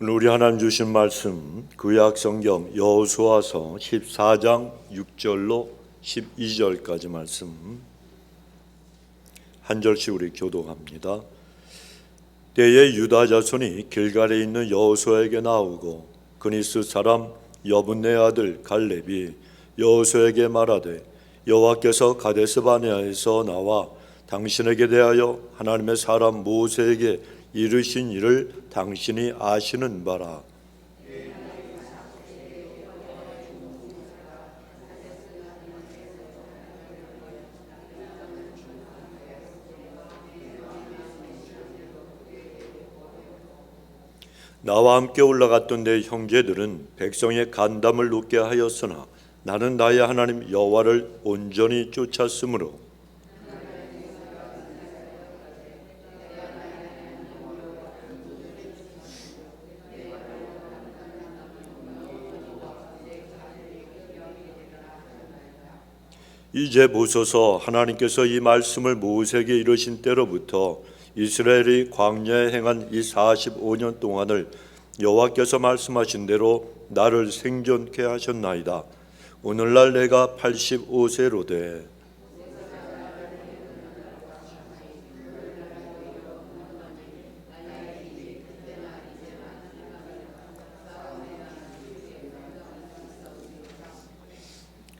오늘 우리 하나님 주신 말씀 구약 성경 여호수아서 14장 6절로 12절까지 말씀 한 절씩 우리 교독합니다. 때에 유다 자손이 길갈에 있는 여호수아에게 나오고 그니스 사람 여분네 아들 갈렙이 여호수아에게 말하되 여호와께서 가데스 바네아에서 나와 당신에게 대하여 하나님의 사람 모세에게 이르신 일을 당신이 아시는 바라. 나와 함께 올라갔던 내 형제들은 백성의 간담을 놓게 하였으나 나는 나의 하나님 여호와를 온전히 쫓았으므로 이제 보소서, 하나님께서 이 말씀을 모세에게 이르신 때로부터 이스라엘이 광야에 행한 이 45년 동안을 여호와께서 말씀하신 대로 나를 생존케 하셨나이다. 오늘날 내가 85세로 돼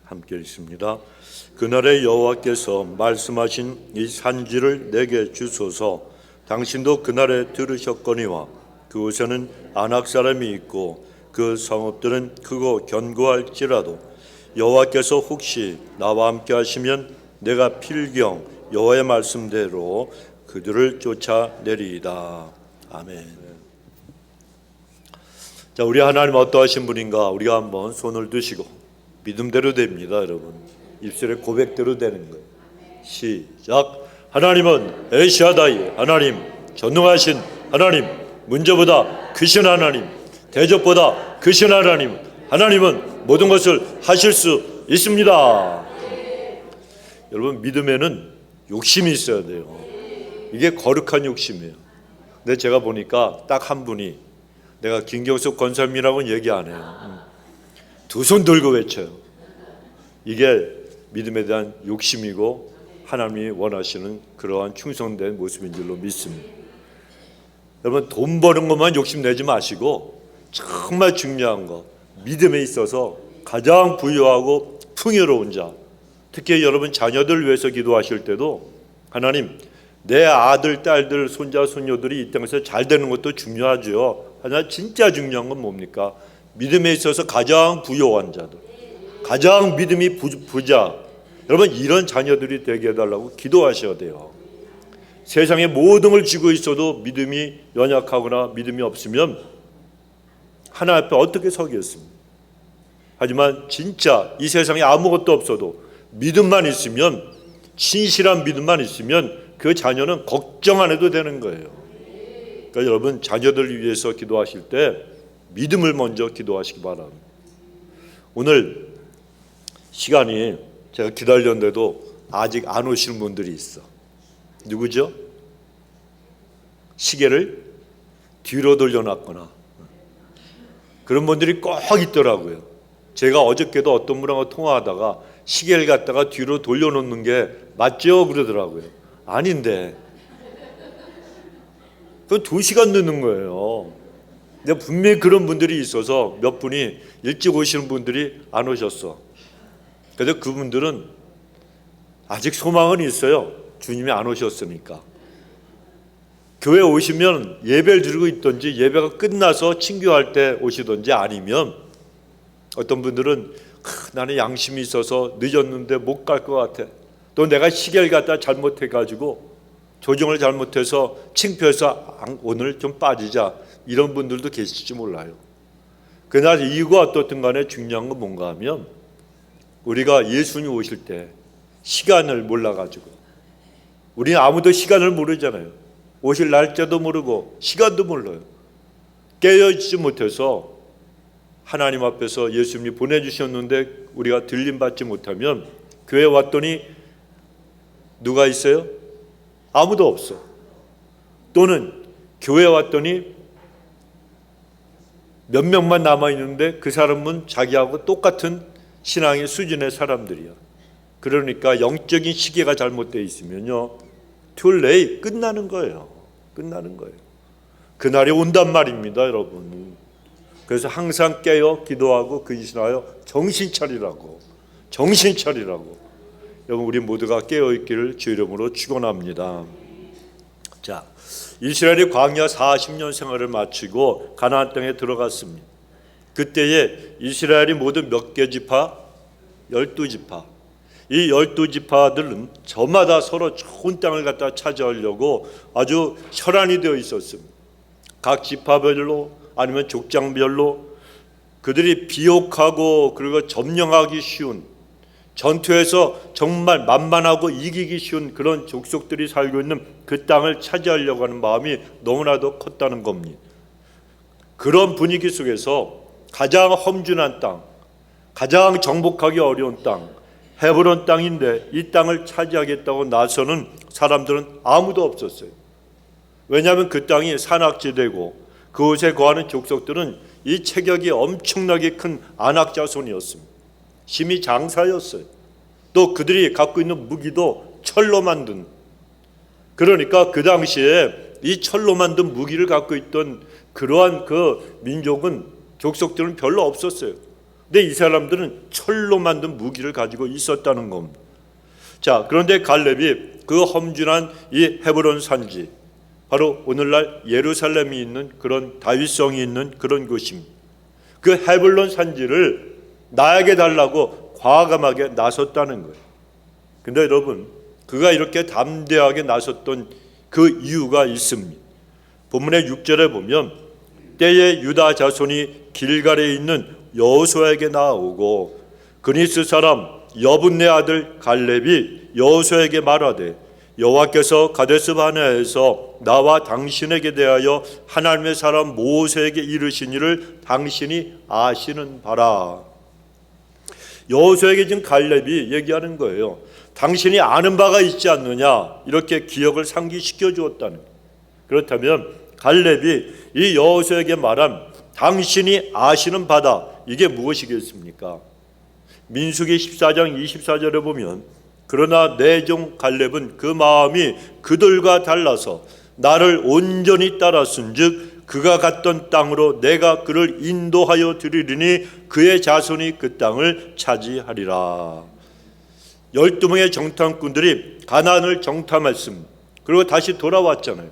함께 있습니다. 그날에 여호와께서 말씀하신 이 산지를 내게 주소서. 당신도 그날에 들으셨거니와 그곳에는 아낙 사람이 있고 그 성읍들은 크고 견고할지라도 여호와께서 혹시 나와 함께 하시면 내가 필경 여호와의 말씀대로 그들을 쫓아내리이다. 아멘. 자, 우리 하나님 어떠하신 분인가? 우리가 한번 손을 드시고 믿음대로 됩니다, 여러분. 입술의 고백대로 되는 거예요. 시작. 하나님은 엘샤다이, 하나님, 전능하신 하나님, 문제보다 크신 하나님, 대적보다 크신 하나님, 하나님은 모든 것을 하실 수 있습니다. 여러분, 믿음에는 욕심이 있어야 돼요. 이게 거룩한 욕심이에요. 근데 제가 보니까 딱 한 분이, 내가 김경숙 권사님이라고는 얘기 안 해요. 두 손 들고 외쳐요. 이게 믿음에 대한 욕심이고 하나님이 원하시는 그러한 충성된 모습인 줄로 믿습니다. 여러분, 돈 버는 것만 욕심내지 마시고 정말 중요한 거, 믿음에 있어서 가장 부유하고 풍요로운 자, 특히 여러분 자녀들 위해서 기도하실 때도 하나님, 내 아들, 딸들, 손자, 손녀들이 이 땅에서 잘 되는 것도 중요하죠. 하지만 진짜 중요한 건 뭡니까? 믿음에 있어서 가장 부유한 자들, 가장 믿음이 부자, 여러분 이런 자녀들이 되게 해달라고 기도하셔야 돼요. 세상에 모든 걸 쥐고 있어도 믿음이 연약하거나 믿음이 없으면 하나님 앞에 어떻게 서겠습니까? 하지만 진짜 이 세상에 아무것도 없어도 믿음만 있으면, 진실한 믿음만 있으면 그 자녀는 걱정 안 해도 되는 거예요. 그러니까 여러분 자녀들을 위해서 기도하실 때 믿음을 먼저 기도하시기 바랍니다. 오늘 시간이 제가 기다렸는데도 아직 안 오시는 분들이 있어. 누구죠? 시계를 뒤로 돌려놨거나 그런 분들이 꼭 있더라고요. 제가 어저께도 어떤 분하고 통화하다가 시계를 갖다가 뒤로 돌려놓는 게 맞죠? 그러더라고요. 아닌데 그건 2시간 늦는 거예요. 근데 분명히 그런 분들이 있어서 몇 분이 일찍 오시는 분들이 안 오셨어. 그래서 그분들은 아직 소망은 있어요. 주님이 안 오셨으니까. 교회 오시면 예배를 드리고 있든지 예배가 끝나서 친교할 때 오시든지, 아니면 어떤 분들은 나는 양심이 있어서 늦었는데 못 갈 것 같아. 또 내가 시계를 갖다 잘못해가지고 조정을 잘못해서 창피해서 오늘 좀 빠지자, 이런 분들도 계실지 몰라요. 그러나 이유가 어떻든 간에 중요한 건 뭔가 하면 우리가 예수님 오실 때 시간을 몰라가지고, 우리는 아무도 시간을 모르잖아요. 오실 날짜도 모르고 시간도 몰라요. 깨어있지 못해서 하나님 앞에서 예수님이 보내주셨는데 우리가 들림받지 못하면 교회 왔더니 누가 있어요? 아무도 없어. 또는 교회 왔더니 몇 명만 남아있는데 그 사람은 자기하고 똑같은 신앙의 수준의 사람들이야. 그러니까 영적인 시계가 잘못되어 있으면요, too late, 끝나는 거예요. 끝나는 거예요. 그날이 온단 말입니다, 여러분. 그래서 항상 깨어 기도하고 근신하여 정신 차리라고, 정신 차리라고. 여러분, 우리 모두가 깨어있기를 주 이름으로 축원합니다. 자, 이스라엘이 광야 40년 생활을 마치고 가나안 땅에 들어갔습니다. 그때에 이스라엘이 모두 몇 개 지파? 12지파. 이 12지파들은 저마다 서로 좋은 땅을 갖다 차지하려고 아주 혈안이 되어 있었습니다. 각 지파별로 아니면 족장별로 그들이 비옥하고 그리고 점령하기 쉬운, 전투에서 정말 만만하고 이기기 쉬운 그런 족속들이 살고 있는 그 땅을 차지하려고 하는 마음이 너무나도 컸다는 겁니다. 그런 분위기 속에서 가장 험준한 땅, 가장 정복하기 어려운 땅, 헤브론 땅인데 이 땅을 차지하겠다고 나서는 사람들은 아무도 없었어요. 왜냐하면 그 땅이 산악지대고 그곳에 거하는 족속들은 이 체격이 엄청나게 큰 아낙 자손이었습니다. 심히 장사였어요. 또 그들이 갖고 있는 무기도 철로 만든, 그러니까 그 당시에 이 철로 만든 무기를 갖고 있던 그러한 그 민족은, 족속들은 별로 없었어요. 근데 이 사람들은 철로 만든 무기를 가지고 있었다는 겁니다. 자, 그런데 갈렙이 그 험준한 이 헤브론 산지, 바로 오늘날 예루살렘이 있는 그런 다윗성이 있는 그런 곳입니다. 그 헤브론 산지를 나에게 달라고 과감하게 나섰다는 거예요. 근데 여러분, 그가 이렇게 담대하게 나섰던 그 이유가 있습니다. 본문의 6절에 보면 때에 유다 자손이 길갈에 있는 여호수아에게 나아오고 그니스 사람 여분네 아들 갈렙이 여호수아에게 말하되 여호와께서 가데스 바네아에서 나와 당신에게 대하여 하나님의 사람 모세에게 이르신 일을 당신이 아시는 바라. 여호수아에게 지금 갈렙이 얘기하는 거예요. 당신이 아는 바가 있지 않느냐, 이렇게 기억을 상기시켜 주었다는 거예요. 그렇다면 갈렙이 이 여호수아에게 말한 당신이 아시는 바다, 이게 무엇이겠습니까? 민수기 14장 24절에 보면 그러나 내 종 갈렙은 그 마음이 그들과 달라서 나를 온전히 따랐은즉 그가 갔던 땅으로 내가 그를 인도하여 드리리니 그의 자손이 그 땅을 차지하리라. 12명의 정탐꾼들이 가나안을 정탐했습니다. 그리고 다시 돌아왔잖아요.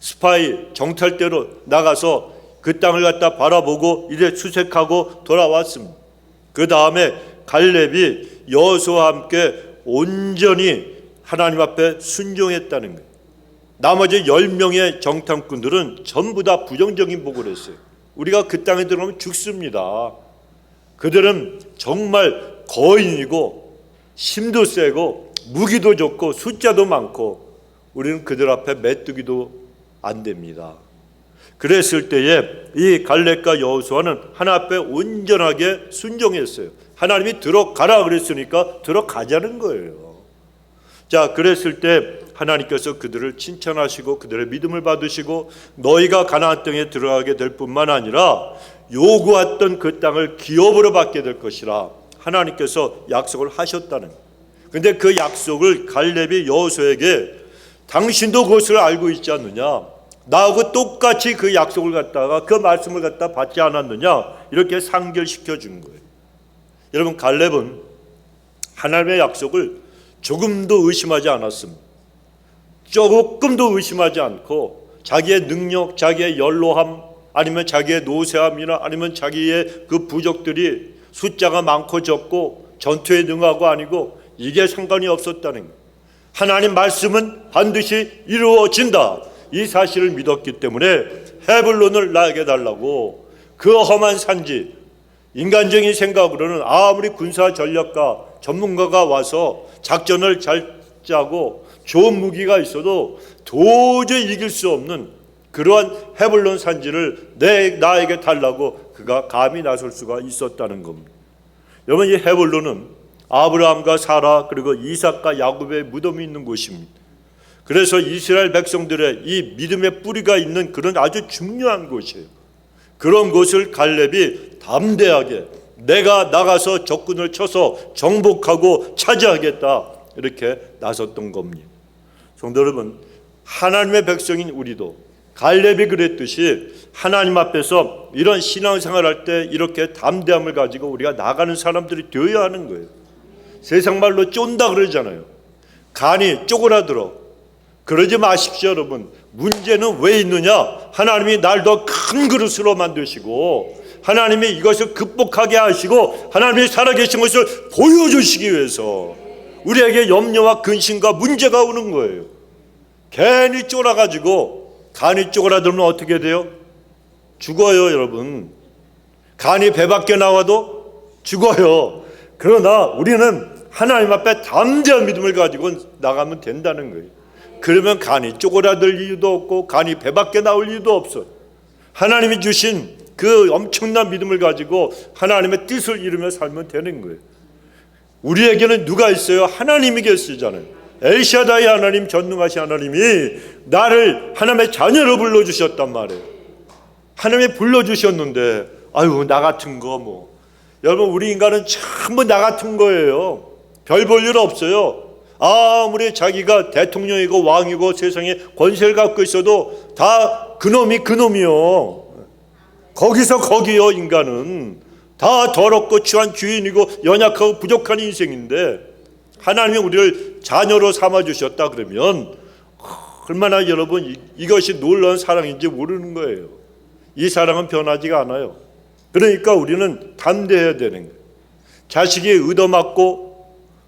스파이 정찰대로 나가서 그 땅을 갖다 바라보고 이제 수색하고 돌아왔습니다. 그 다음에 갈렙이 여호수아와 함께 온전히 하나님 앞에 순종했다는 거예요. 나머지 10명의 정탐꾼들은 전부 다 부정적인 보고를 했어요. 우리가 그 땅에 들어가면 죽습니다. 그들은 정말 거인이고 힘도 세고 무기도 좋고 숫자도 많고 우리는 그들 앞에 메뚜기도 안 됩니다. 그랬을 때에 이 갈렙과 여호수아는 하나님 앞에 온전하게 순종했어요. 하나님이 들어가라 그랬으니까 들어가자는 거예요. 자, 그랬을 때 하나님께서 그들을 칭찬하시고 그들의 믿음을 받으시고 너희가 가나안 땅에 들어가게 될 뿐만 아니라 요구했던 그 땅을 기업으로 받게 될 것이라 하나님께서 약속을 하셨다는 거예요. 근데 그 약속을 갈렙이 여호수아에게 당신도 그것을 알고 있지 않느냐, 나하고 똑같이 그 약속을 갖다가 그 말씀을 갖다 받지 않았느냐, 이렇게 상결시켜 준 거예요. 여러분, 갈렙은 하나님의 약속을 조금도 의심하지 않았습니다. 조금도 의심하지 않고 자기의 능력, 자기의 연로함, 아니면 자기의 노쇠함이나 아니면 자기의 그 부족들이 숫자가 많고 적고 전투에 능하고 아니고 이게 상관이 없었다는 거예요. 하나님 말씀은 반드시 이루어진다, 이 사실을 믿었기 때문에 헤블론을 나에게 달라고 그 험한 산지, 인간적인 생각으로는 아무리 군사 전략가 전문가가 와서 작전을 잘 짜고 좋은 무기가 있어도 도저히 이길 수 없는 그러한 헤블론 산지를 나에게 달라고 그가 감히 나설 수가 있었다는 겁니다. 여러분, 이 헤블론은 아브라함과 사라 그리고 이삭과 야곱의 무덤이 있는 곳입니다. 그래서 이스라엘 백성들의 이 믿음의 뿌리가 있는 그런 아주 중요한 곳이에요. 그런 곳을 갈렙이 담대하게 내가 나가서 적군을 쳐서 정복하고 차지하겠다 이렇게 나섰던 겁니다. 성도 여러분, 하나님의 백성인 우리도 갈렙이 그랬듯이 하나님 앞에서 이런 신앙생활 할 때 이렇게 담대함을 가지고 우리가 나가는 사람들이 되어야 하는 거예요. 세상 말로 쫀다 그러잖아요. 간이 쪼그라들어. 그러지 마십시오, 여러분. 문제는 왜 있느냐? 하나님이 날 더 큰 그릇으로 만드시고 하나님이 이것을 극복하게 하시고 하나님이 살아계신 것을 보여주시기 위해서 우리에게 염려와 근심과 문제가 오는 거예요. 괜히 쫄아가지고 간이 쪼그라들면 어떻게 돼요? 죽어요, 여러분. 간이 배 밖에 나와도 죽어요. 그러나 우리는 하나님 앞에 담대한 믿음을 가지고 나가면 된다는 거예요. 그러면 간이 쪼그라들 이유도 없고 간이 배 밖에 나올 이유도 없어요. 하나님이 주신 그 엄청난 믿음을 가지고 하나님의 뜻을 이루며 살면 되는 거예요. 우리에게는 누가 있어요? 하나님이 계시잖아요. 엘샤다이 하나님, 전능하신 하나님이 나를 하나님의 자녀로 불러주셨단 말이에요. 하나님이 불러주셨는데 아유 나 같은 거 뭐. 여러분, 우리 인간은 전부 나 같은 거예요. 별 볼 일 없어요. 아무리 자기가 대통령이고 왕이고 세상에 권세를 갖고 있어도 다 그놈이 그놈이요. 거기서 거기요. 인간은 다 더럽고 추한 주인이고 연약하고 부족한 인생인데 하나님이 우리를 자녀로 삼아주셨다 그러면 얼마나 여러분 이것이 놀라운 사랑인지 모르는 거예요. 이 사랑은 변하지가 않아요. 그러니까 우리는 담대해야 되는 거예요. 자식이 의도맞고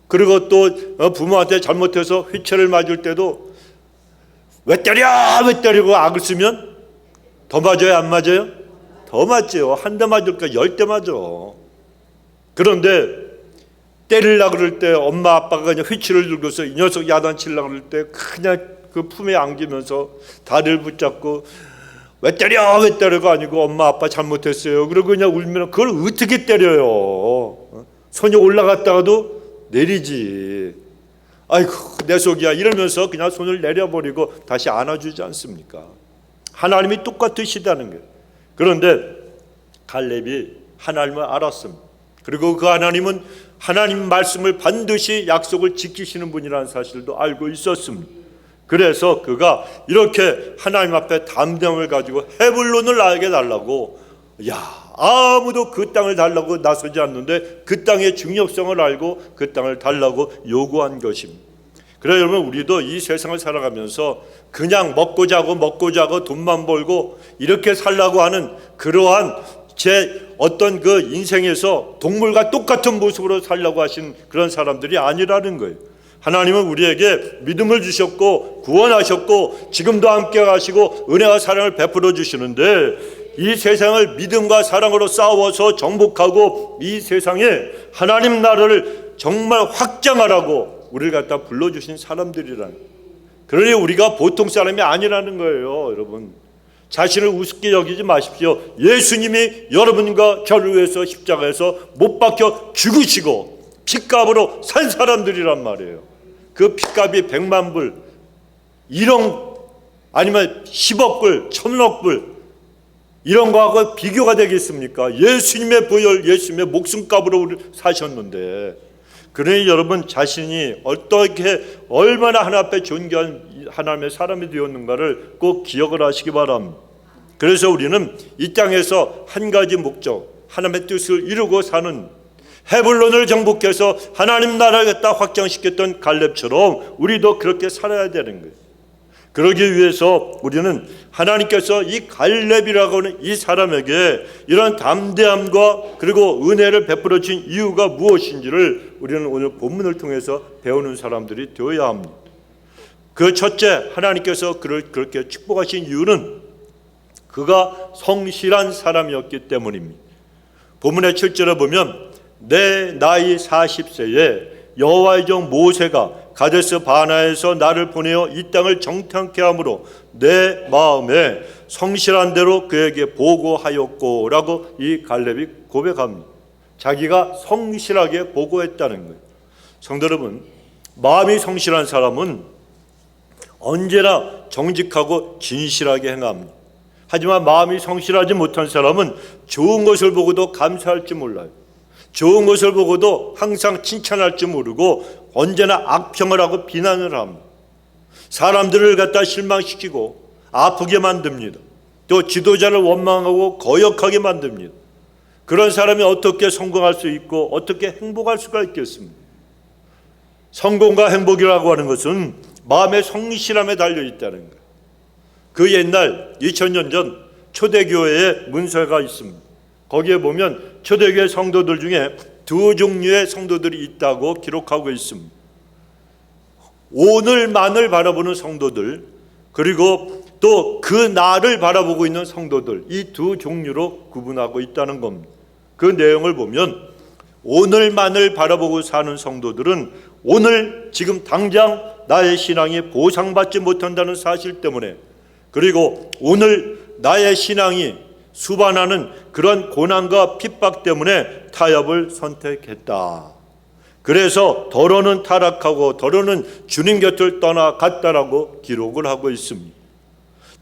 그리고 또 부모한테 잘못해서 휘체를 맞을 때도 왜 때려 왜 때리고 악을 쓰면 더 맞아요 안 맞아요? 더 맞죠. 한 대 맞을까 10대 맞아. 그런데 때리려고 그럴 때 엄마 아빠가 그냥 휘치를 들고서 이 녀석 야단치려고 그럴 때 그냥 그 품에 안기면서 다리를 붙잡고 왜 때려가 아니고 엄마 아빠 잘못했어요. 그리고 그냥 울면 그걸 어떻게 때려요? 손이 올라갔다가도 내리지. 아이고 내 속이야 이러면서 그냥 손을 내려버리고 다시 안아주지 않습니까? 하나님이 똑같으시다는 거예요. 그런데 갈렙이 하나님을 알았습니다. 그리고 그 하나님은 하나님 말씀을 반드시 약속을 지키시는 분이라는 사실도 알고 있었습니다. 그래서 그가 이렇게 하나님 앞에 담대함을 가지고 헤블론을 나에게 달라고, 아무도 그 땅을 달라고 나서지 않는데 그 땅의 중요성을 알고 그 땅을 달라고 요구한 것입니다. 그래 여러분, 우리도 이 세상을 살아가면서 그냥 먹고 자고 돈만 벌고 이렇게 살라고 하는 그러한 제 어떤 그 인생에서 동물과 똑같은 모습으로 살려고 하신 그런 사람들이 아니라는 거예요. 하나님은 우리에게 믿음을 주셨고 구원하셨고 지금도 함께 하시고 은혜와 사랑을 베풀어 주시는데 이 세상을 믿음과 사랑으로 싸워서 정복하고 이 세상에 하나님 나라를 정말 확장하라고 우리를 갖다 불러주신 사람들이라는, 그러니 우리가 보통 사람이 아니라는 거예요. 여러분, 자신을 우습게 여기지 마십시오. 예수님이 여러분과 저를 위해서 십자가에서 못 박혀 죽으시고 핏값으로 산 사람들이란 말이에요. 그 핏값이 100만 불, 1억 아니면 10억 불, 1000억 불 이런 거하고 비교가 되겠습니까? 예수님의 보혈, 예수님의 목숨값으로 우리를 사셨는데, 그러니 여러분 자신이 어떻게 얼마나 하나님 앞에 존귀한 하나님의 사람이 되었는가를 꼭 기억을 하시기 바랍니다. 그래서 우리는 이 땅에서 한 가지 목적, 하나님의 뜻을 이루고 사는, 헤블론을 정복해서 하나님 나라를 갖다 확장시켰던 갈렙처럼 우리도 그렇게 살아야 되는 거예요. 그러기 위해서 우리는 하나님께서 이 갈렙이라고 하는 이 사람에게 이런 담대함과 그리고 은혜를 베풀어 주신 이유가 무엇인지를 우리는 오늘 본문을 통해서 배우는 사람들이 되어야 합니다. 그 첫째, 하나님께서 그를 그렇게 축복하신 이유는 그가 성실한 사람이었기 때문입니다. 본문의 7절에 보면 내 나이 40세에 여호와의 종 모세가 가데스 바나에서 나를 보내어 이 땅을 정탐케 함으로 내 마음에 성실한 대로 그에게 보고하였고 라고 이 갈렙이 고백합니다. 자기가 성실하게 보고했다는 거예요. 성도 여러분, 마음이 성실한 사람은 언제나 정직하고 진실하게 행합니다. 하지만 마음이 성실하지 못한 사람은 좋은 것을 보고도 감사할 줄 몰라요. 좋은 것을 보고도 항상 칭찬할 줄 모르고 언제나 악평을 하고 비난을 합니다. 사람들을 갖다 실망시키고 아프게 만듭니다. 또 지도자를 원망하고 거역하게 만듭니다. 그런 사람이 어떻게 성공할 수 있고 어떻게 행복할 수가 있겠습니까? 성공과 행복이라고 하는 것은 마음의 성실함에 달려있다는 거예요. 그 옛날 2000년 전 초대교회에 문서가 있습니다. 거기에 보면 초대교회 성도들 중에 두 종류의 성도들이 있다고 기록하고 있습니다. 오늘만을 바라보는 성도들, 그리고 또 그 날을 바라보고 있는 성도들, 이 두 종류로 구분하고 있다는 겁니다. 그 내용을 보면 오늘만을 바라보고 사는 성도들은 오늘 지금 당장 나의 신앙이 보상받지 못한다는 사실 때문에, 그리고 오늘 나의 신앙이 수반하는 그런 고난과 핍박 때문에 타협을 선택했다. 그래서 더러는 타락하고 더러는 주님 곁을 떠나갔다라고 기록을 하고 있습니다.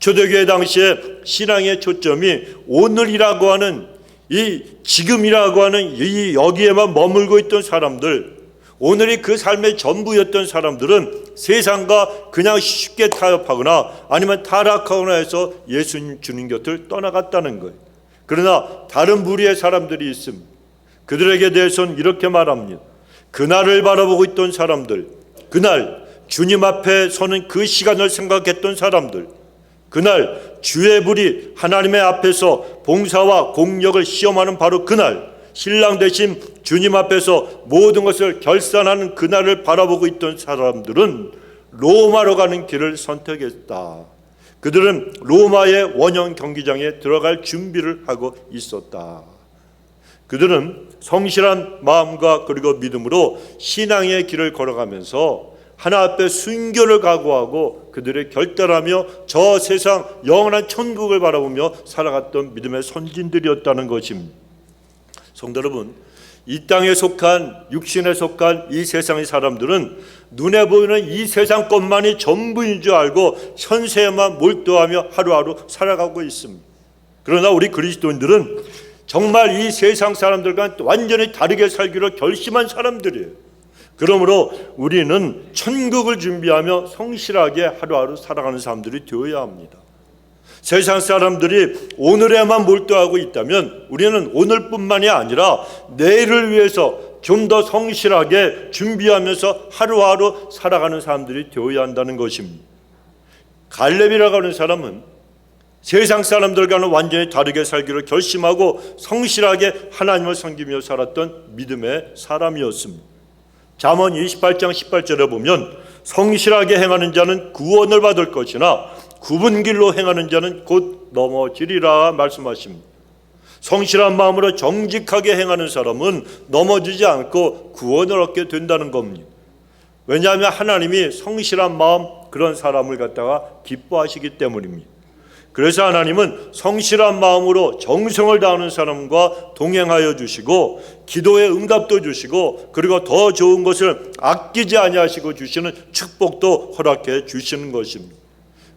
초대교회 당시에 신앙의 초점이 오늘이라고 하는 이 지금이라고 하는 이 여기에만 머물고 있던 사람들, 오늘이 그 삶의 전부였던 사람들은 세상과 그냥 쉽게 타협하거나 아니면 타락하거나 해서 예수님 주님 곁을 떠나갔다는 거예요. 그러나 다른 무리의 사람들이 있습니다. 그들에게 대해서는 이렇게 말합니다. 그날을 바라보고 있던 사람들, 그날 주님 앞에 서는 그 시간을 생각했던 사람들, 그날 주의 불이 하나님의 앞에서 봉사와 공력을 시험하는 바로 그날, 신랑 되신 주님 앞에서 모든 것을 결산하는 그날을 바라보고 있던 사람들은 로마로 가는 길을 선택했다. 그들은 로마의 원형 경기장에 들어갈 준비를 하고 있었다. 그들은 성실한 마음과 그리고 믿음으로 신앙의 길을 걸어가면서 하나 앞에 순교를 각오하고 그들의 결단하며 저 세상 영원한 천국을 바라보며 살아갔던 믿음의 선진들이었다는 것입니다. 성도 여러분, 이 땅에 속한, 육신에 속한 이 세상의 사람들은 눈에 보이는 이 세상 것만이 전부인 줄 알고 현세에만 몰두하며 하루하루 살아가고 있습니다. 그러나 우리 그리스도인들은 정말 이 세상 사람들과 완전히 다르게 살기로 결심한 사람들이에요. 그러므로 우리는 천국을 준비하며 성실하게 하루하루 살아가는 사람들이 되어야 합니다. 세상 사람들이 오늘에만 몰두하고 있다면 우리는 오늘뿐만이 아니라 내일을 위해서 좀 더 성실하게 준비하면서 하루하루 살아가는 사람들이 되어야 한다는 것입니다. 갈렙이라고 하는 사람은 세상 사람들과는 완전히 다르게 살기로 결심하고 성실하게 하나님을 섬기며 살았던 믿음의 사람이었습니다. 잠언 28장 18절에 보면 성실하게 행하는 자는 구원을 받을 것이나 굽은 길로 행하는 자는 곧 넘어지리라 말씀하십니다. 성실한 마음으로 정직하게 행하는 사람은 넘어지지 않고 구원을 얻게 된다는 겁니다. 왜냐하면 하나님이 성실한 마음, 그런 사람을 갖다가 기뻐하시기 때문입니다. 그래서 하나님은 성실한 마음으로 정성을 다하는 사람과 동행하여 주시고 기도의 응답도 주시고 그리고 더 좋은 것을 아끼지 아니하시고 주시는 축복도 허락해 주시는 것입니다.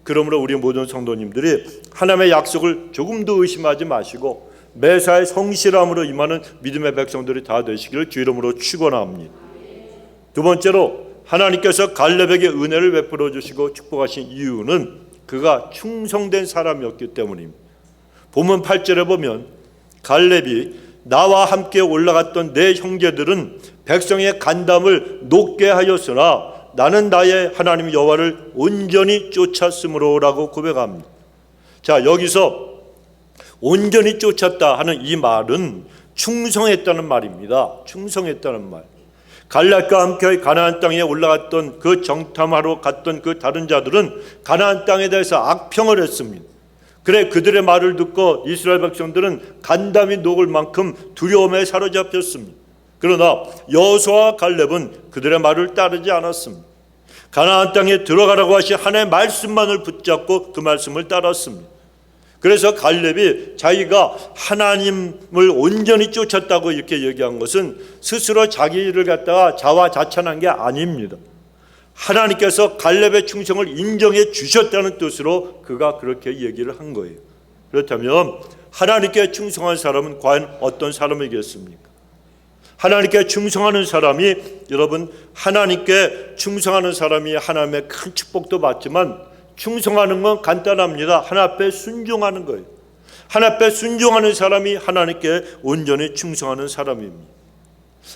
그러므로 우리 모든 성도님들이 하나님의 약속을 조금도 의심하지 마시고 매사에 성실함으로 임하는 믿음의 백성들이 다 되시기를 주 이름으로 축원합니다. 두 번째로 하나님께서 갈렙에게 은혜를 베풀어 주시고 축복하신 이유는 그가 충성된 사람이었기 때문입니다. 본문 8절에 보면 갈렙이 나와 함께 올라갔던 내 형제들은 백성의 간담을 높게 하였으나 나는 나의 하나님 여호와를 온전히 쫓았으므로라고 고백합니다. 자, 여기서 온전히 쫓았다 하는 이 말은 충성했다는 말입니다. 충성했다는 말. 갈렙과 함께 가나안 땅에 올라갔던 그 정탐하러 갔던 그 다른 자들은 가나안 땅에 대해서 악평을 했습니다. 그래 그들의 말을 듣고 이스라엘 백성들은 간담이 녹을 만큼 두려움에 사로잡혔습니다. 그러나 여호수아와 갈렙은 그들의 말을 따르지 않았습니다. 가나안 땅에 들어가라고 하신 하나님의 말씀만을 붙잡고 그 말씀을 따랐습니다. 그래서 갈렙이 자기가 하나님을 온전히 쫓았다고 이렇게 얘기한 것은 스스로 자기를 갖다가 자화자찬한 게 아닙니다. 하나님께서 갈렙의 충성을 인정해 주셨다는 뜻으로 그가 그렇게 얘기를 한 거예요. 그렇다면 하나님께 충성한 사람은 과연 어떤 사람이겠습니까? 하나님께 충성하는 사람이, 여러분, 하나님께 충성하는 사람이 하나님의 큰 축복도 받지만 충성하는 건 간단합니다. 하나님 앞에 순종하는 거예요. 하나님 앞에 순종하는 사람이 하나님께 온전히 충성하는 사람입니다.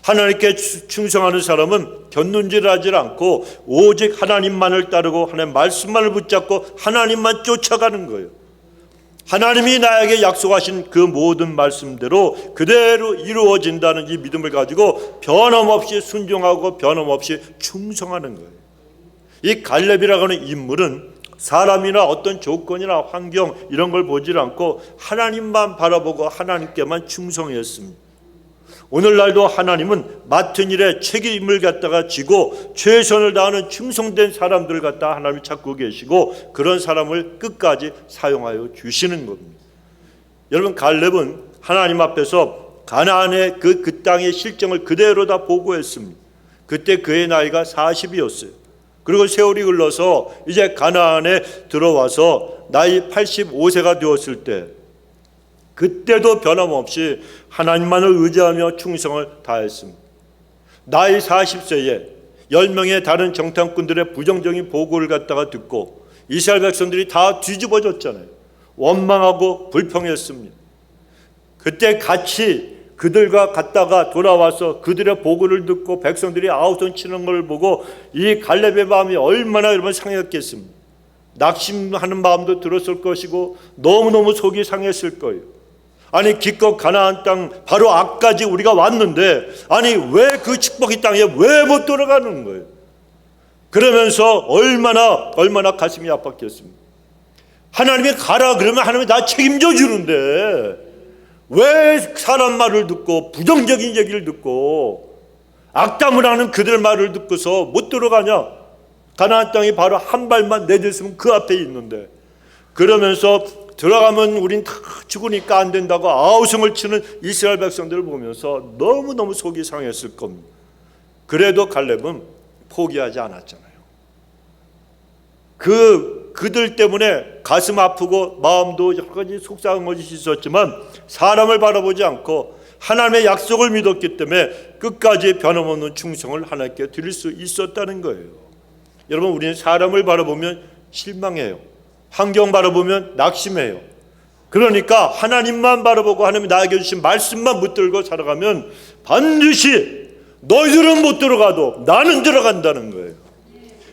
하나님께 충성하는 사람은 곁눈질하지 않고 오직 하나님만을 따르고 하나님의 말씀만을 붙잡고 하나님만 쫓아가는 거예요. 하나님이 나에게 약속하신 그 모든 말씀대로 그대로 이루어진다는 이 믿음을 가지고 변함없이 순종하고 변함없이 충성하는 거예요. 이 갈렙이라고 하는 인물은 사람이나 어떤 조건이나 환경 이런 걸 보지 않고 하나님만 바라보고 하나님께만 충성했습니다. 오늘날도 하나님은 맡은 일에 책임을 갖다가 지고 최선을 다하는 충성된 사람들을 갖다 하나님이 찾고 계시고 그런 사람을 끝까지 사용하여 주시는 겁니다. 여러분, 갈렙은 하나님 앞에서 가나안의 그 땅의 실정을 그대로 다 보고했습니다. 그때 그의 나이가 40이었어요. 그리고 세월이 흘러서 이제 가나안에 들어와서 나이 85세가 되었을 때 그때도 변함없이 하나님만을 의지하며 충성을 다했습니다. 나이 40세에 10명의 다른 정탐꾼들의 부정적인 보고를 갖다가 듣고 이스라엘 백성들이 다 뒤집어졌잖아요. 원망하고 불평했습니다. 그때 같이 그들과 갔다가 돌아와서 그들의 보고를 듣고 백성들이 아우성 치는 걸 보고 이 갈렙의 마음이 얼마나 여러분 상했겠습니까? 낙심하는 마음도 들었을 것이고 너무너무 속이 상했을 거예요. 아니, 기껏 가나안 땅 바로 앞까지 우리가 왔는데 아니 왜 그 축복의 땅에 왜 못 들어가는 거예요? 그러면서 얼마나 가슴이 아팠겠습니까? 하나님이 가라 그러면 하나님이 나 책임져 주는데 왜 사람 말을 듣고 부정적인 얘기를 듣고 악담을 하는 그들 말을 듣고서 못 들어가냐? 가나안 땅이 바로 한 발만 내딛으면 그 앞에 있는데, 그러면서 들어가면 우린 다 죽으니까 안 된다고 아우성을 치는 이스라엘 백성들을 보면서 너무너무 속이 상했을 겁니다. 그래도 갈렙은 포기하지 않았잖아요. 그들 때문에 가슴 아프고 마음도 여러 가지 속상한 것이 있었지만 사람을 바라보지 않고 하나님의 약속을 믿었기 때문에 끝까지 변함없는 충성을 하나님께 드릴 수 있었다는 거예요. 여러분, 우리는 사람을 바라보면 실망해요. 환경 바라보면 낙심해요. 그러니까 하나님만 바라보고 하나님이 나에게 주신 말씀만 붙들고 살아가면 반드시 너희들은 못 들어가도 나는 들어간다는 거예요.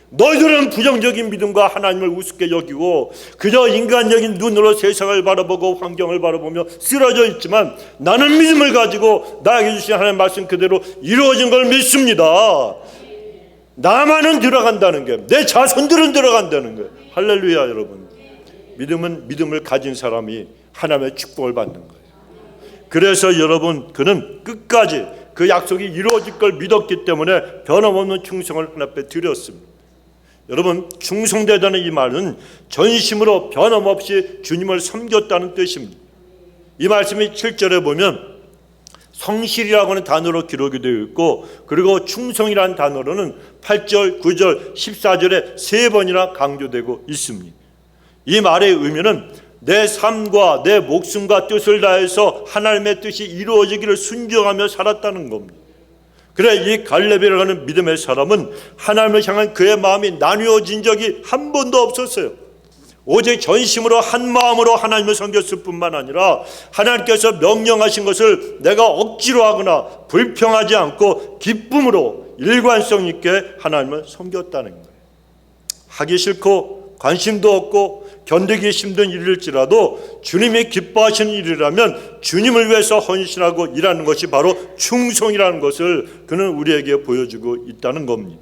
너희들은 부정적인 믿음과 하나님을 우습게 여기고 그저 인간적인 눈으로 세상을 바라보고 환경을 바라보며 쓰러져 있지만 나는 믿음을 가지고 나에게 주신 하나님의 말씀 그대로 이루어진 걸 믿습니다. 나만은 들어간다는 거예요. 내 자손들은 들어간다는 거예요. 할렐루야. 여러분, 믿음은 믿음을 가진 사람이 하나님의 축복을 받는 거예요. 그래서 여러분, 그는 끝까지 그 약속이 이루어질 걸 믿었기 때문에 변함없는 충성을 하나님 앞에 드렸습니다. 여러분, 충성되다는 이 말은 전심으로 변함없이 주님을 섬겼다는 뜻입니다. 이 말씀이 7절에 보면 성실이라고 하는 단어로 기록이 되어 있고, 그리고 충성이라는 단어로는 8절, 9절, 14절에 3번이나 강조되고 있습니다. 이 말의 의미는 내 삶과 내 목숨과 뜻을 다해서 하나님의 뜻이 이루어지기를 순종하며 살았다는 겁니다. 그래, 이 갈렙이라고 하는 믿음의 사람은 하나님을 향한 그의 마음이 나뉘어진 적이 한 번도 없었어요. 오직 전심으로 한 마음으로 하나님을 섬겼을 뿐만 아니라 하나님께서 명령하신 것을 내가 억지로 하거나 불평하지 않고 기쁨으로 일관성 있게 하나님을 섬겼다는 거예요. 하기 싫고 관심도 없고 견디기 힘든 일일지라도 주님이 기뻐하시는 일이라면 주님을 위해서 헌신하고 일하는 것이 바로 충성이라는 것을 그는 우리에게 보여주고 있다는 겁니다.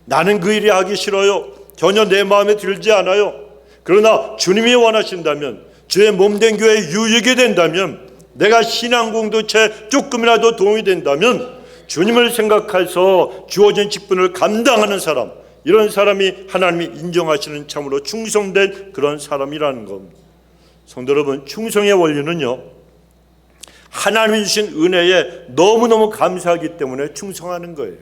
나는 그 일이 하기 싫어요. 전혀 내 마음에 들지 않아요. 그러나 주님이 원하신다면, 주의 몸된 교회에 유익이 된다면, 내가 신앙 공동체에 조금이라도 도움이 된다면 주님을 생각해서 주어진 직분을 감당하는 사람, 이런 사람이 하나님이 인정하시는 참으로 충성된 그런 사람이라는 겁니다. 성도 여러분, 충성의 원리는요, 하나님이 주신 은혜에 너무너무 감사하기 때문에 충성하는 거예요.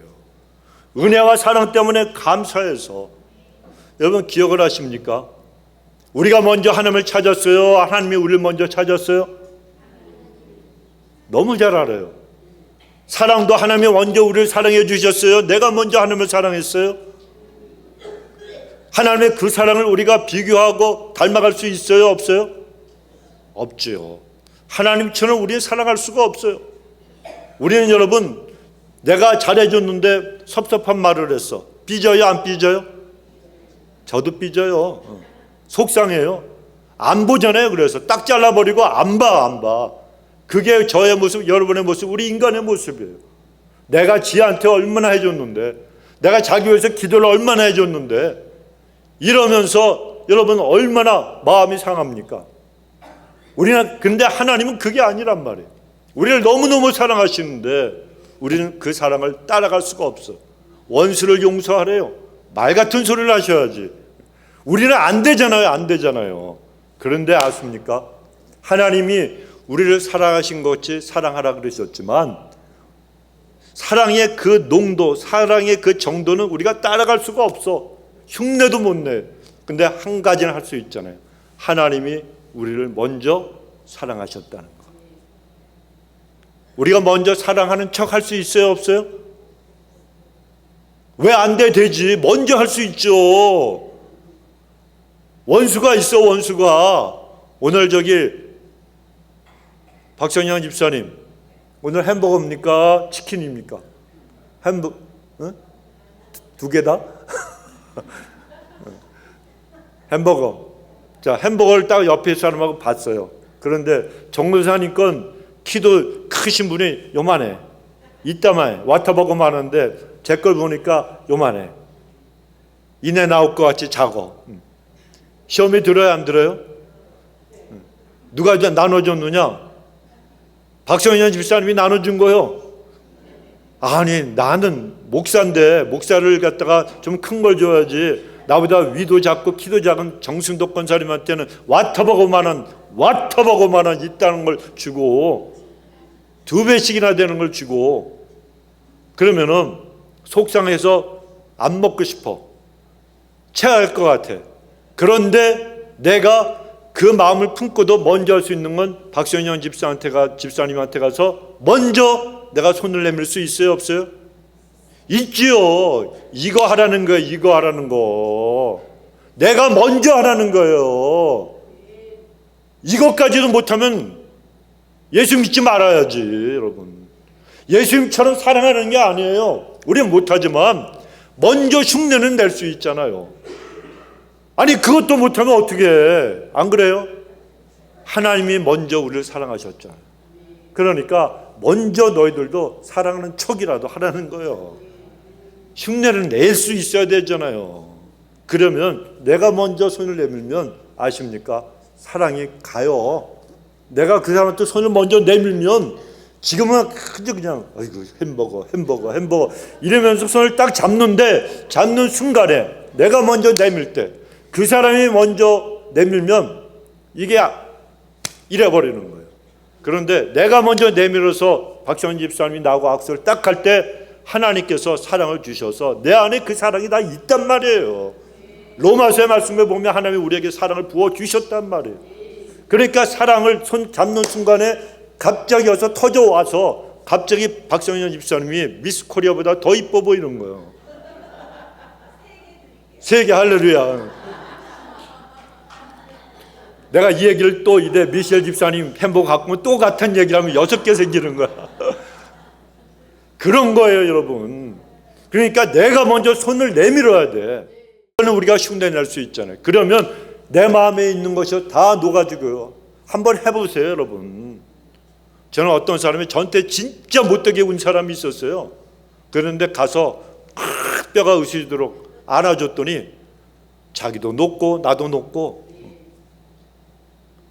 은혜와 사랑 때문에 감사해서. 여러분, 기억을 하십니까? 우리가 먼저 하나님을 찾았어요? 하나님이 우리를 먼저 찾았어요? 너무 잘 알아요. 사랑도 하나님이 먼저 우리를 사랑해 주셨어요? 내가 먼저 하나님을 사랑했어요? 하나님의 그 사랑을 우리가 비교하고 닮아갈 수 있어요? 없어요? 없죠. 하나님처럼 우리는 사랑할 수가 없어요. 우리는 여러분, 내가 잘해줬는데 섭섭한 말을 했어. 삐져요? 안 삐져요? 저도 삐져요. 속상해요. 안 보잖아요. 그래서 딱 잘라버리고 안 봐. 그게 저의 모습, 여러분의 모습, 우리 인간의 모습이에요. 내가 지한테 얼마나 해줬는데, 내가 자기 위해서 기도를 얼마나 해줬는데, 이러면서 여러분 얼마나 마음이 상합니까? 우리는, 근데 하나님은 그게 아니란 말이에요. 우리를 너무너무 사랑하시는데 우리는 그 사랑을 따라갈 수가 없어. 원수를 용서하래요. 말 같은 소리를 하셔야지. 우리는 안 되잖아요. 그런데 아십니까? 하나님이 우리를 사랑하신 것이 사랑하라 그러셨지만 사랑의 그 농도, 사랑의 그 정도는 우리가 따라갈 수가 없어. 흉내도 못 내. 근데 한 가지는 할 수 있잖아요. 하나님이 우리를 먼저 사랑하셨다는 거. 우리가 먼저 사랑하는 척 할 수 있어요? 없어요? 왜 안 돼? 되지. 먼저 할 수 있죠. 원수가 있어, 원수가. 오늘 저기 박성현 집사님, 오늘 햄버거입니까? 치킨입니까? 두 개 다? 햄버거. 자, 햄버거를 딱 옆에 사람하고 봤어요. 그런데 정문사님 건 키도 크신 분이 요만해. 이따만해. 와타버거만 하는데 제 걸 보니까 요만해. 이내 나올 것 같이 작어. 시험에 들어요? 안 들어요? 누가 나눠줬느냐? 박성현 집사님이 나눠준 거요. 아니, 나는 목사인데 목사를 갖다가 좀 큰 걸 줘야지. 나보다 위도 작고 키도 작은 정승덕 권사님한테는 와터버거만한 있다는 걸 주고 2배씩이나 되는 걸 주고 그러면은 속상해서 안 먹고 싶어. 체할 것 같아. 그런데 내가 그 마음을 품고도 먼저 할 수 있는 건 박성현 집사님한테 가서 먼저 내가 손을 내밀 수 있어요? 없어요? 있지요. 이거 하라는 거예요. 이거 하라는 거. 내가 먼저 하라는 거예요. 이것까지도 못하면 예수 믿지 말아야지, 여러분. 예수님처럼 사랑하는 게 아니에요. 우리는 못하지만 먼저 흉내는 낼 수 있잖아요. 아니, 그것도 못하면 어떻게 해? 안 그래요? 하나님이 먼저 우리를 사랑하셨잖아요. 그러니까 먼저 너희들도 사랑하는 척이라도 하라는 거예요. 흉내를 낼 수 있어야 되잖아요. 그러면 내가 먼저 손을 내밀면 아십니까? 사랑이 가요. 내가 그 사람한테 손을 먼저 내밀면 지금은 그냥 아이고 햄버거 이러면서 손을 딱 잡는 순간에 내가 먼저 내밀 때 그 사람이 먼저 내밀면 이게 이래버리는 거예요. 그런데 내가 먼저 내밀어서 박성현 집사님이 나하고 악수를 딱 할 때 하나님께서 사랑을 주셔서 내 안에 그 사랑이 다 있단 말이에요. 로마서의 말씀에 보면 하나님이 우리에게 사랑을 부어주셨단 말이에요. 그러니까 사랑을 손 잡는 순간에 갑자기 와서 터져와서 갑자기 박성현 집사님이 미스 코리아보다 더 이뻐 보이는 거예요. 세계 할렐루야. 내가 이 얘기를 또 이래 미셸 집사님 햄버거 갖고 오면 또 같은 얘기를 하면 6개 생기는 거야. 그런 거예요, 여러분. 그러니까 내가 먼저 손을 내밀어야 돼. 그러면 우리가 흉내낼 수 있잖아요. 그러면 내 마음에 있는 것이 다 녹아지고요. 한번 해보세요, 여러분. 저는 어떤 사람이 저한테 진짜 못되게 운 사람이 있었어요. 그런데 가서 뼈가 으시도록 안아줬더니 자기도 녹고 나도 녹고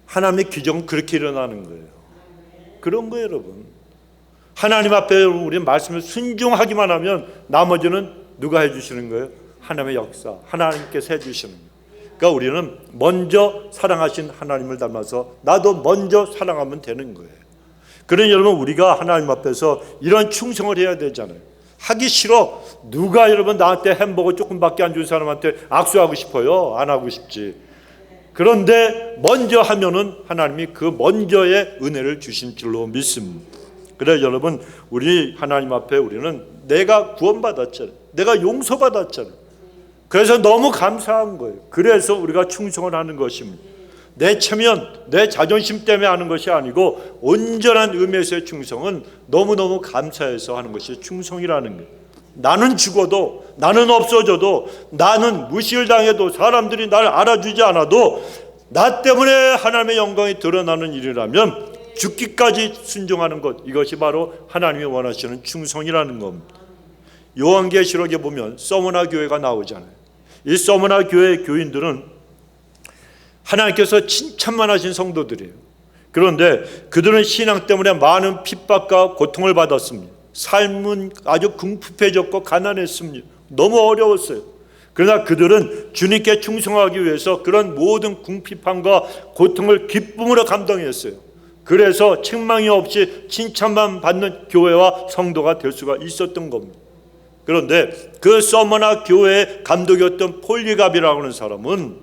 하나님의 기적은 그렇게 일어나는 거예요. 그런 거예요, 여러분. 하나님 앞에 우리 말씀을 순종하기만 하면 나머지는 누가 해주시는 거예요? 하나님의 역사, 하나님께서 해주시는 거예요. 그러니까 우리는 먼저 사랑하신 하나님을 닮아서 나도 먼저 사랑하면 되는 거예요. 그러니 여러분, 우리가 하나님 앞에서 이런 충성을 해야 되잖아요. 하기 싫어. 누가 여러분 나한테 햄버거 조금밖에 안 준 사람한테 악수하고 싶어요? 안 하고 싶지. 그런데 먼저 하면은 하나님이 그 먼저의 은혜를 주신 줄로 믿습니다. 그래 여러분, 우리 하나님 앞에 우리는 내가 구원받았잖아요. 내가 용서받았잖아요. 그래서 너무 감사한 거예요. 그래서 우리가 충성을 하는 것입니다. 내 체면, 내 자존심 때문에 하는 것이 아니고 온전한 의미에서의 충성은 너무너무 감사해서 하는 것이 충성이라는 거예요. 나는 죽어도, 나는 없어져도, 나는 무시를 당해도, 사람들이 나를 알아주지 않아도 나 때문에 하나님의 영광이 드러나는 일이라면 죽기까지 순종하는 것, 이것이 바로 하나님이 원하시는 충성이라는 겁니다. 요한계시록에 보면 서머나 교회가 나오잖아요. 이 서머나 교회의 교인들은 하나님께서 칭찬만 하신 성도들이에요. 그런데 그들은 신앙 때문에 많은 핍박과 고통을 받았습니다. 삶은 아주 궁핍해졌고 가난했습니다. 너무 어려웠어요. 그러나 그들은 주님께 충성하기 위해서 그런 모든 궁핍함과 고통을 기쁨으로 감당했어요. 그래서 책망이 없이 칭찬만 받는 교회와 성도가 될 수가 있었던 겁니다. 그런데 그 서머나 교회의 감독이었던 폴리갑이라고 하는 사람은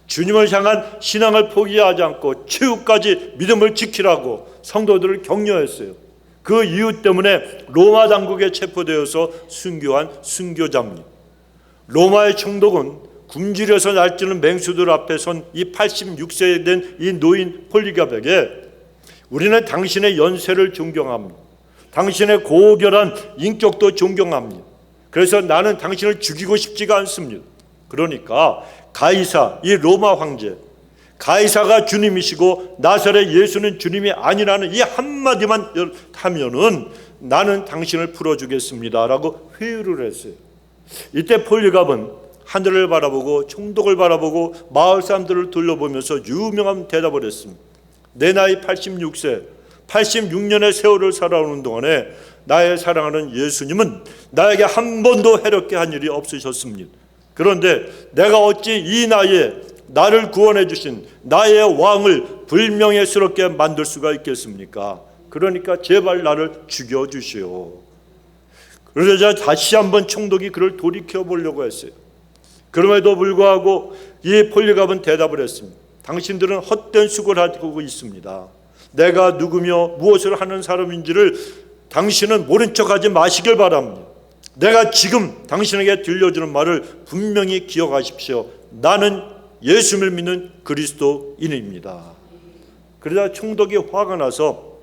주님을 향한 신앙을 포기하지 않고 최후까지 믿음을 지키라고 성도들을 격려했어요. 그 이유 때문에 로마 당국에 체포되어서 순교한 순교자입니다. 로마의 총독은 굶주려서 날뛰는 맹수들 앞에 선 이 86세 된 이 노인 폴리갑에게 우리는 당신의 연세를 존경합니다. 당신의 고결한 인격도 존경합니다. 그래서 나는 당신을 죽이고 싶지가 않습니다. 그러니까 가이사, 이 로마 황제, 가이사가 주님이시고 나사렛 예수는 주님이 아니라는 이 한마디만 하면은 나는 당신을 풀어주겠습니다 라고 회유를 했어요. 이때 폴리갑은 하늘을 바라보고 총독을 바라보고 마을 사람들을 둘러보면서 유명한 대답을 했습니다. 내 나이 86세, 86년의 세월을 살아오는 동안에 나의 사랑하는 예수님은 나에게 한 번도 해롭게 한 일이 없으셨습니다. 그런데 내가 어찌 이 나이에 나를 구원해 주신 나의 왕을 불명예스럽게 만들 수가 있겠습니까? 그러니까 제발 나를 죽여주시오. 그러자 다시 한번 총독이 그를 돌이켜 보려고 했어요. 그럼에도 불구하고 이 폴리갑은 대답을 했습니다. 당신들은 헛된 수고를 하고 있습니다. 내가 누구며 무엇을 하는 사람인지를 당신은 모른 척하지 마시길 바랍니다. 내가 지금 당신에게 들려주는 말을 분명히 기억하십시오. 나는 예수를 믿는 그리스도인입니다. 그러자 총독이 화가 나서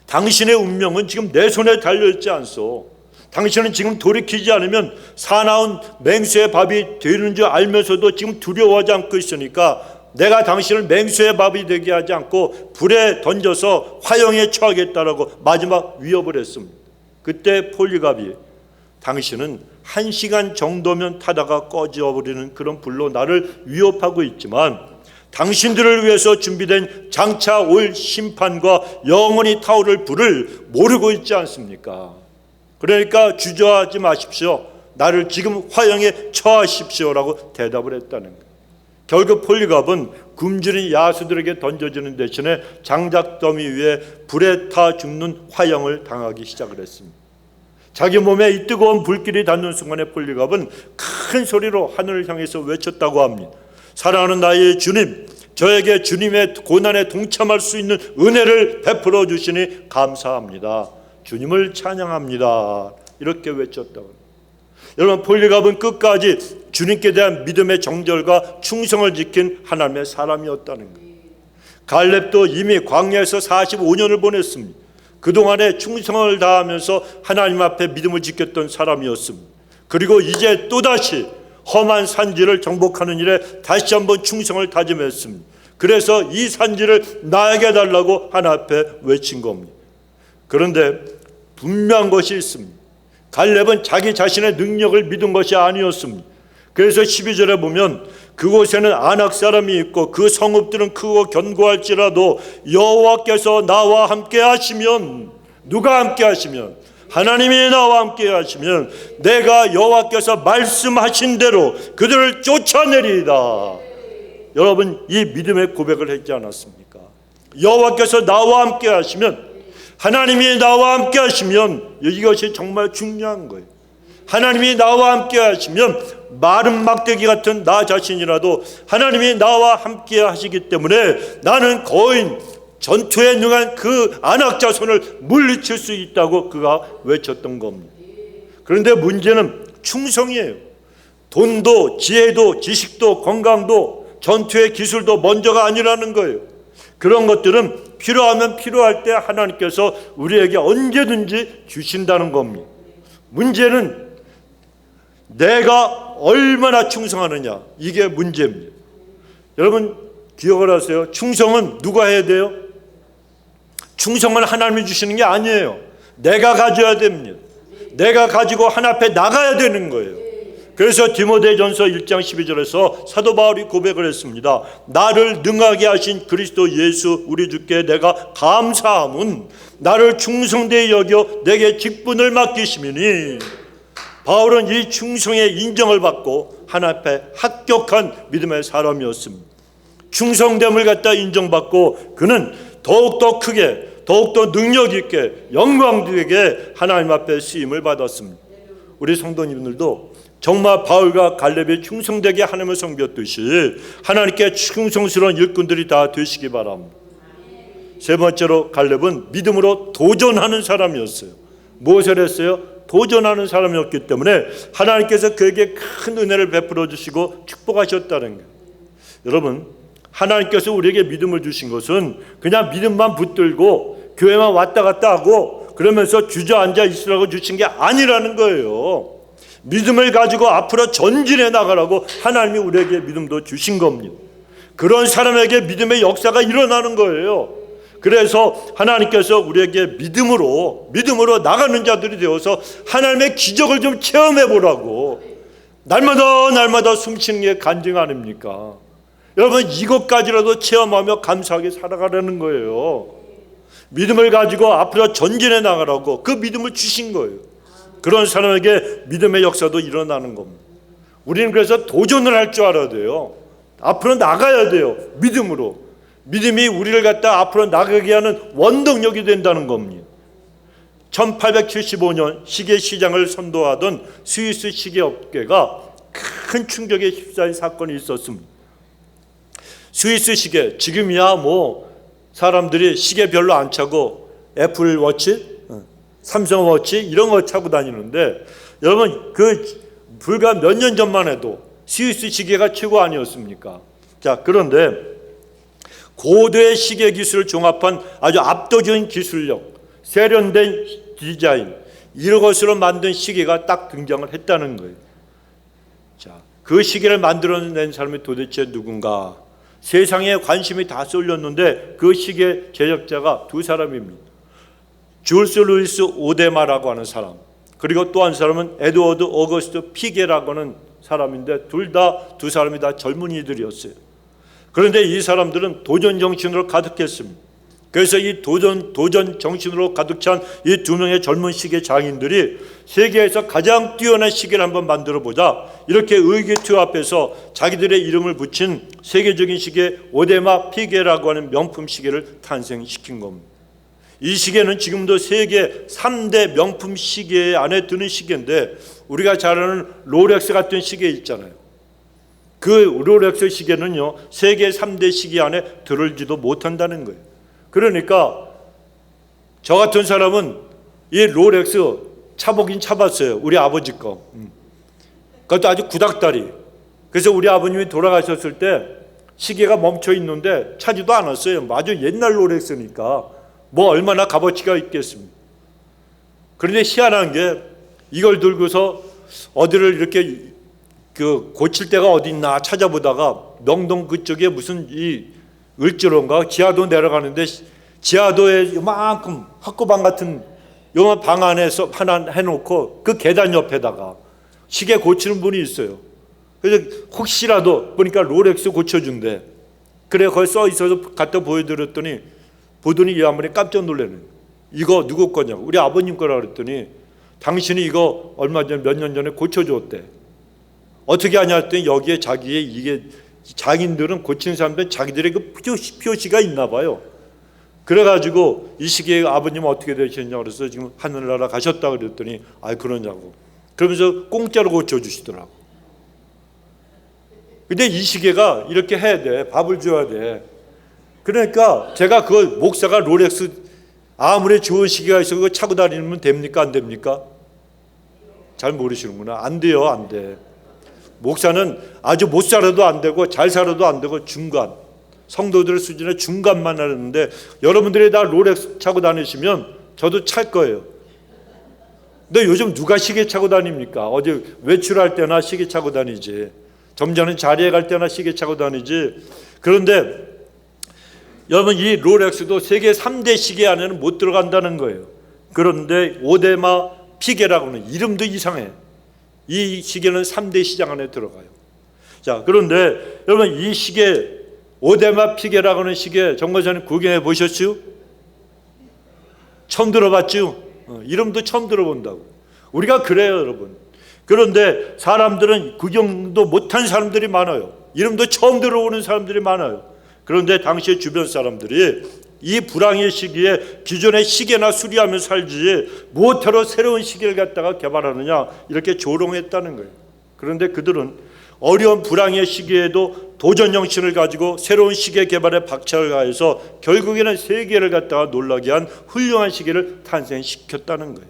당신의 운명은 지금 내 손에 달려있지 않소. 당신은 지금 돌이키지 않으면 사나운 맹수의 밥이 되는 줄 알면서도 지금 두려워하지 않고 있으니까 내가 당신을 맹수의 밥이 되게 하지 않고 불에 던져서 화형에 처하겠다라고 마지막 위협을 했습니다. 그때 폴리갑이 당신은 1시간 정도면 타다가 꺼져버리는 그런 불로 나를 위협하고 있지만 당신들을 위해서 준비된 장차 올 심판과 영원히 타오를 불을 모르고 있지 않습니까? 그러니까 주저하지 마십시오. 나를 지금 화형에 처하십시오라고 대답을 했다는 거예요. 결국 폴리갑은 굶주린 야수들에게 던져지는 대신에 장작더미 위에 불에 타 죽는 화형을 당하기 시작을 했습니다. 자기 몸에 이 뜨거운 불길이 닿는 순간에 폴리갑은 큰 소리로 하늘을 향해서 외쳤다고 합니다. 사랑하는 나의 주님, 저에게 주님의 고난에 동참할 수 있는 은혜를 베풀어 주시니 감사합니다. 주님을 찬양합니다. 이렇게 외쳤다고 합니다. 여러분, 폴리갑은 끝까지 주님께 대한 믿음의 정절과 충성을 지킨 하나님의 사람이었다는 거예요. 갈렙도 이미 광야에서 45년을 보냈습니다. 그동안에 충성을 다하면서 하나님 앞에 믿음을 지켰던 사람이었습니다. 그리고 이제 또다시 험한 산지를 정복하는 일에 다시 한번 충성을 다짐했습니다. 그래서 이 산지를 나에게 달라고 하나님 앞에 외친 겁니다. 그런데 분명한 것이 있습니다. 갈렙은 자기 자신의 능력을 믿은 것이 아니었습니다. 그래서 12절에 보면 그곳에는 아낙 사람이 있고 그 성읍들은 크고 견고할지라도 여호와께서 나와 함께 하시면, 누가 함께 하시면? 하나님이 나와 함께 하시면 내가 여호와께서 말씀하신 대로 그들을 쫓아내리이다. 여러분, 이 믿음의 고백을 했지 않았습니까? 여호와께서 나와 함께 하시면, 하나님이 나와 함께 하시면, 이것이 정말 중요한 거예요. 하나님이 나와 함께 하시면 마른 막대기 같은 나 자신이라도 하나님이 나와 함께 하시기 때문에 나는 거인 전투에 능한 그 안악 자손을 물리칠 수 있다고 그가 외쳤던 겁니다. 그런데 문제는 충성이에요. 돈도 지혜도 지식도 건강도 전투의 기술도 먼저가 아니라는 거예요. 그런 것들은 필요하면 필요할 때 하나님께서 우리에게 언제든지 주신다는 겁니다. 문제는 내가 얼마나 충성하느냐, 이게 문제입니다. 여러분 기억을 하세요. 충성은 누가 해야 돼요? 충성은 하나님이 주시는 게 아니에요. 내가 가져야 됩니다. 내가 가지고 하나님 앞에 나가야 되는 거예요. 그래서 디모데전서 1장 12절에서 사도 바울이 고백을 했습니다. 나를 능하게 하신 그리스도 예수 우리 주께 내가 감사함은 나를 충성되이 여겨 내게 직분을 맡기심이니. 바울은 이 충성의 인정을 받고 하나님 앞에 합격한 믿음의 사람이었습니다. 충성됨을 갖다 인정받고 그는 더욱더 크게 더욱더 능력 있게 영광되게 하나님 앞에 쓰임을 받았습니다. 우리 성도님들도 정말 바울과 갈렙이 충성되게 하나님을 섬겼듯이 하나님께 충성스러운 일꾼들이 다 되시기 바랍니다. 세 번째로 갈렙은 믿음으로 도전하는 사람이었어요. 무엇을 했어요? 도전하는 사람이었기 때문에 하나님께서 그에게 큰 은혜를 베풀어 주시고 축복하셨다는 거예요. 여러분, 하나님께서 우리에게 믿음을 주신 것은 그냥 믿음만 붙들고 교회만 왔다 갔다 하고 그러면서 주저앉아 있으라고 주신 게 아니라는 거예요. 믿음을 가지고 앞으로 전진해 나가라고 하나님이 우리에게 믿음도 주신 겁니다. 그런 사람에게 믿음의 역사가 일어나는 거예요. 그래서 하나님께서 우리에게 믿음으로 나가는 자들이 되어서 하나님의 기적을 좀 체험해 보라고. 날마다 숨쉬는 게 간증 아닙니까? 여러분, 이것까지라도 체험하며 감사하게 살아가라는 거예요. 믿음을 가지고 앞으로 전진해 나가라고 그 믿음을 주신 거예요. 그런 사람에게 믿음의 역사도 일어나는 겁니다. 우리는 그래서 도전을 할 줄 알아야 돼요. 앞으로 나가야 돼요. 믿음으로. 믿음이 우리를 갖다 앞으로 나가게 하는 원동력이 된다는 겁니다. 1875년 시계 시장을 선도하던 스위스 시계업계가 큰 충격에 휩싸인 사건이 있었습니다. 스위스 시계, 지금이야 사람들이 시계 별로 안 차고 애플워치, 삼성워치 이런 거 차고 다니는데, 여러분 불과 몇 년 전만 해도 스위스 시계가 최고 아니었습니까? 자, 그런데 고도의 시계 기술을 종합한 아주 압도적인 기술력, 세련된 디자인, 이런 것으로 만든 시계가 딱 등장을 했다는 거예요. 자, 그 시계를 만들어낸 사람이 도대체 누군가? 세상에 관심이 다 쏠렸는데 그 시계 제작자가 두 사람입니다. 줄스 루이스 오데마라고 하는 사람, 그리고 또 한 사람은 에드워드 오거스트 피게라고 하는 사람인데 두 사람이 다 젊은이들이었어요. 그런데 이 사람들은 도전 정신으로 가득했습니다. 그래서 이 도전 정신으로 가득 찬 이 두 명의 젊은 시계 장인들이 세계에서 가장 뛰어난 시계를 한번 만들어 보자, 이렇게 의기투합해서 자기들의 이름을 붙인 세계적인 시계 오데마 피게라고 하는 명품 시계를 탄생시킨 겁니다. 이 시계는 지금도 세계 3대 명품 시계 안에 드는 시계인데, 우리가 잘 아는 롤렉스 같은 시계 있잖아요. 그 롤렉스 시계는요, 세계 3대 시계 안에 들을지도 못한다는 거예요. 그러니까 저 같은 사람은 이 롤렉스 차보긴 차봤어요. 우리 아버지 거. 그것도 아주 구닥다리. 그래서 우리 아버님이 돌아가셨을 때 시계가 멈춰 있는데 차지도 않았어요. 아주 옛날 롤렉스니까 뭐 얼마나 값어치가 있겠습니까? 그런데 희한한 게 이걸 들고서 어디를 이렇게 고칠 데가 어디 있나 찾아보다가 명동 그쪽에 무슨 이 을지로인가 지하도 내려가는데, 지하도에 요만큼 학구방 같은 요만 방 안에서 하나 해놓고 그 계단 옆에다가 시계 고치는 분이 있어요. 그래서 혹시라도 보니까 롤렉스 고쳐준대. 그래 거기 써 있어서 갖다 보여드렸더니 보더니 이 아무리 깜짝 놀라는, 이거 누구 거냐고. 우리 아버님 거라 그랬더니 당신이 이거 얼마 전에 몇 년 전에 고쳐줬대. 어떻게 하냐 했더니 여기에 자기의 이게 장인들은 고치는 사람들 자기들의 그 표시가 있나 봐요. 그래가지고 이 시기에 아버님 어떻게 되셨냐고 그래서 지금 하늘나라 가셨다 그랬더니 그러냐고. 그러면서 공짜로 고쳐주시더라고. 근데 이 시계가 이렇게 해야 돼. 밥을 줘야 돼. 그러니까 제가 그 목사가 롤렉스 아무리 좋은 시계가 있어 그거 차고 다니면 됩니까? 안 됩니까? 잘 모르시는구나. 안 돼요. 안 돼. 목사는 아주 못 살아도 안 되고 잘 살아도 안 되고 중간, 성도들 수준의 중간만 하는데, 여러분들이 다 롤렉스 차고 다니시면 저도 찰 거예요. 근데 요즘 누가 시계 차고 다닙니까? 어디 외출할 때나 시계 차고 다니지. 점잖은 자리에 갈 때나 시계 차고 다니지. 그런데 여러분, 이 롤렉스도 세계 3대 시계 안에는 못 들어간다는 거예요. 그런데 오데마 피게라고 하는, 이름도 이상해. 이 시계는 3대 시장 안에 들어가요. 자, 그런데 여러분, 이 시계 오데마 피게라고 하는 시계 정거사님 구경해 보셨죠? 처음 들어봤죠? 이름도 처음 들어본다고. 우리가 그래요, 여러분. 그런데 사람들은 구경도 못한 사람들이 많아요. 이름도 처음 들어보는 사람들이 많아요. 그런데 당시의 주변 사람들이 이 불황의 시기에 기존의 시계나 수리하며 살지 무엇하러 새로운 시계를 갖다가 개발하느냐, 이렇게 조롱했다는 거예요. 그런데 그들은 어려운 불황의 시기에도 도전 정신을 가지고 새로운 시계 개발에 박차를 가해서 결국에는 세계를 갖다가 놀라게 한 훌륭한 시계를 탄생시켰다는 거예요.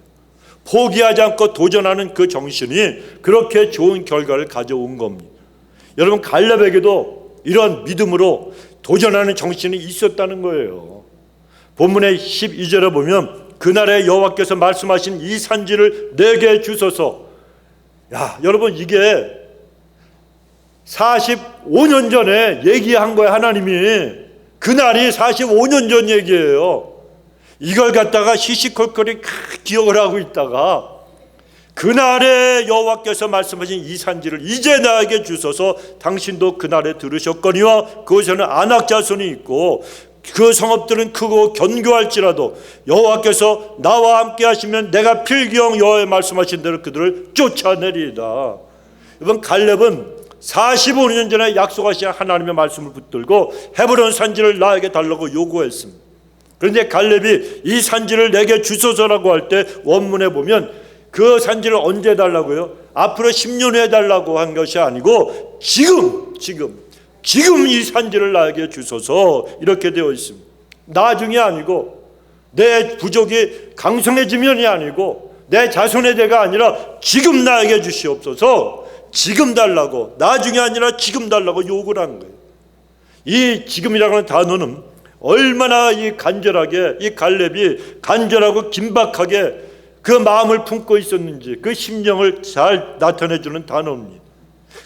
포기하지 않고 도전하는 그 정신이 그렇게 좋은 결과를 가져온 겁니다. 여러분, 갈렙에게도 이런 믿음으로 도전하는 정신이 있었다는 거예요. 본문의 12절에 보면 그날에 여호와께서 말씀하신 이 산지를 내게 주소서. 야, 여러분, 이게 45년 전에 얘기한 거예요. 하나님이. 그날이 45년 전 얘기예요. 이걸 갖다가 시시콜콜이 기억을 하고 있다가 그날에 여호와께서 말씀하신 이 산지를 이제 나에게 주소서. 당신도 그날에 들으셨거니와 그곳에는 아낙 자손이 있고 그 성읍들은 크고 견고할지라도 여호와께서 나와 함께 하시면 내가 필경 여호와의 말씀하신 대로 그들을 쫓아내리이다. 이번 갈렙은 45년 전에 약속하신 하나님의 말씀을 붙들고 헤브론 산지를 나에게 달라고 요구했습니다. 그런데 갈렙이 이 산지를 내게 주소서라고 할 때 원문에 보면 그 산지를 언제 달라고요? 앞으로 10년 후에 달라고 한 것이 아니고 지금 이 산지를 나에게 주소서, 이렇게 되어 있습니다. 나중이 아니고 내 부족이 강성해지면이 아니고 내 자손의 대가 아니라 지금 나에게 주시옵소서. 지금 달라고, 나중이 아니라 지금 달라고 요구를 한 거예요. 이 지금이라고 하는 단어는 얼마나 이 간절하게, 이 갈렙이 간절하고 긴박하게 그 마음을 품고 있었는지 그 심령을 잘 나타내주는 단어입니다.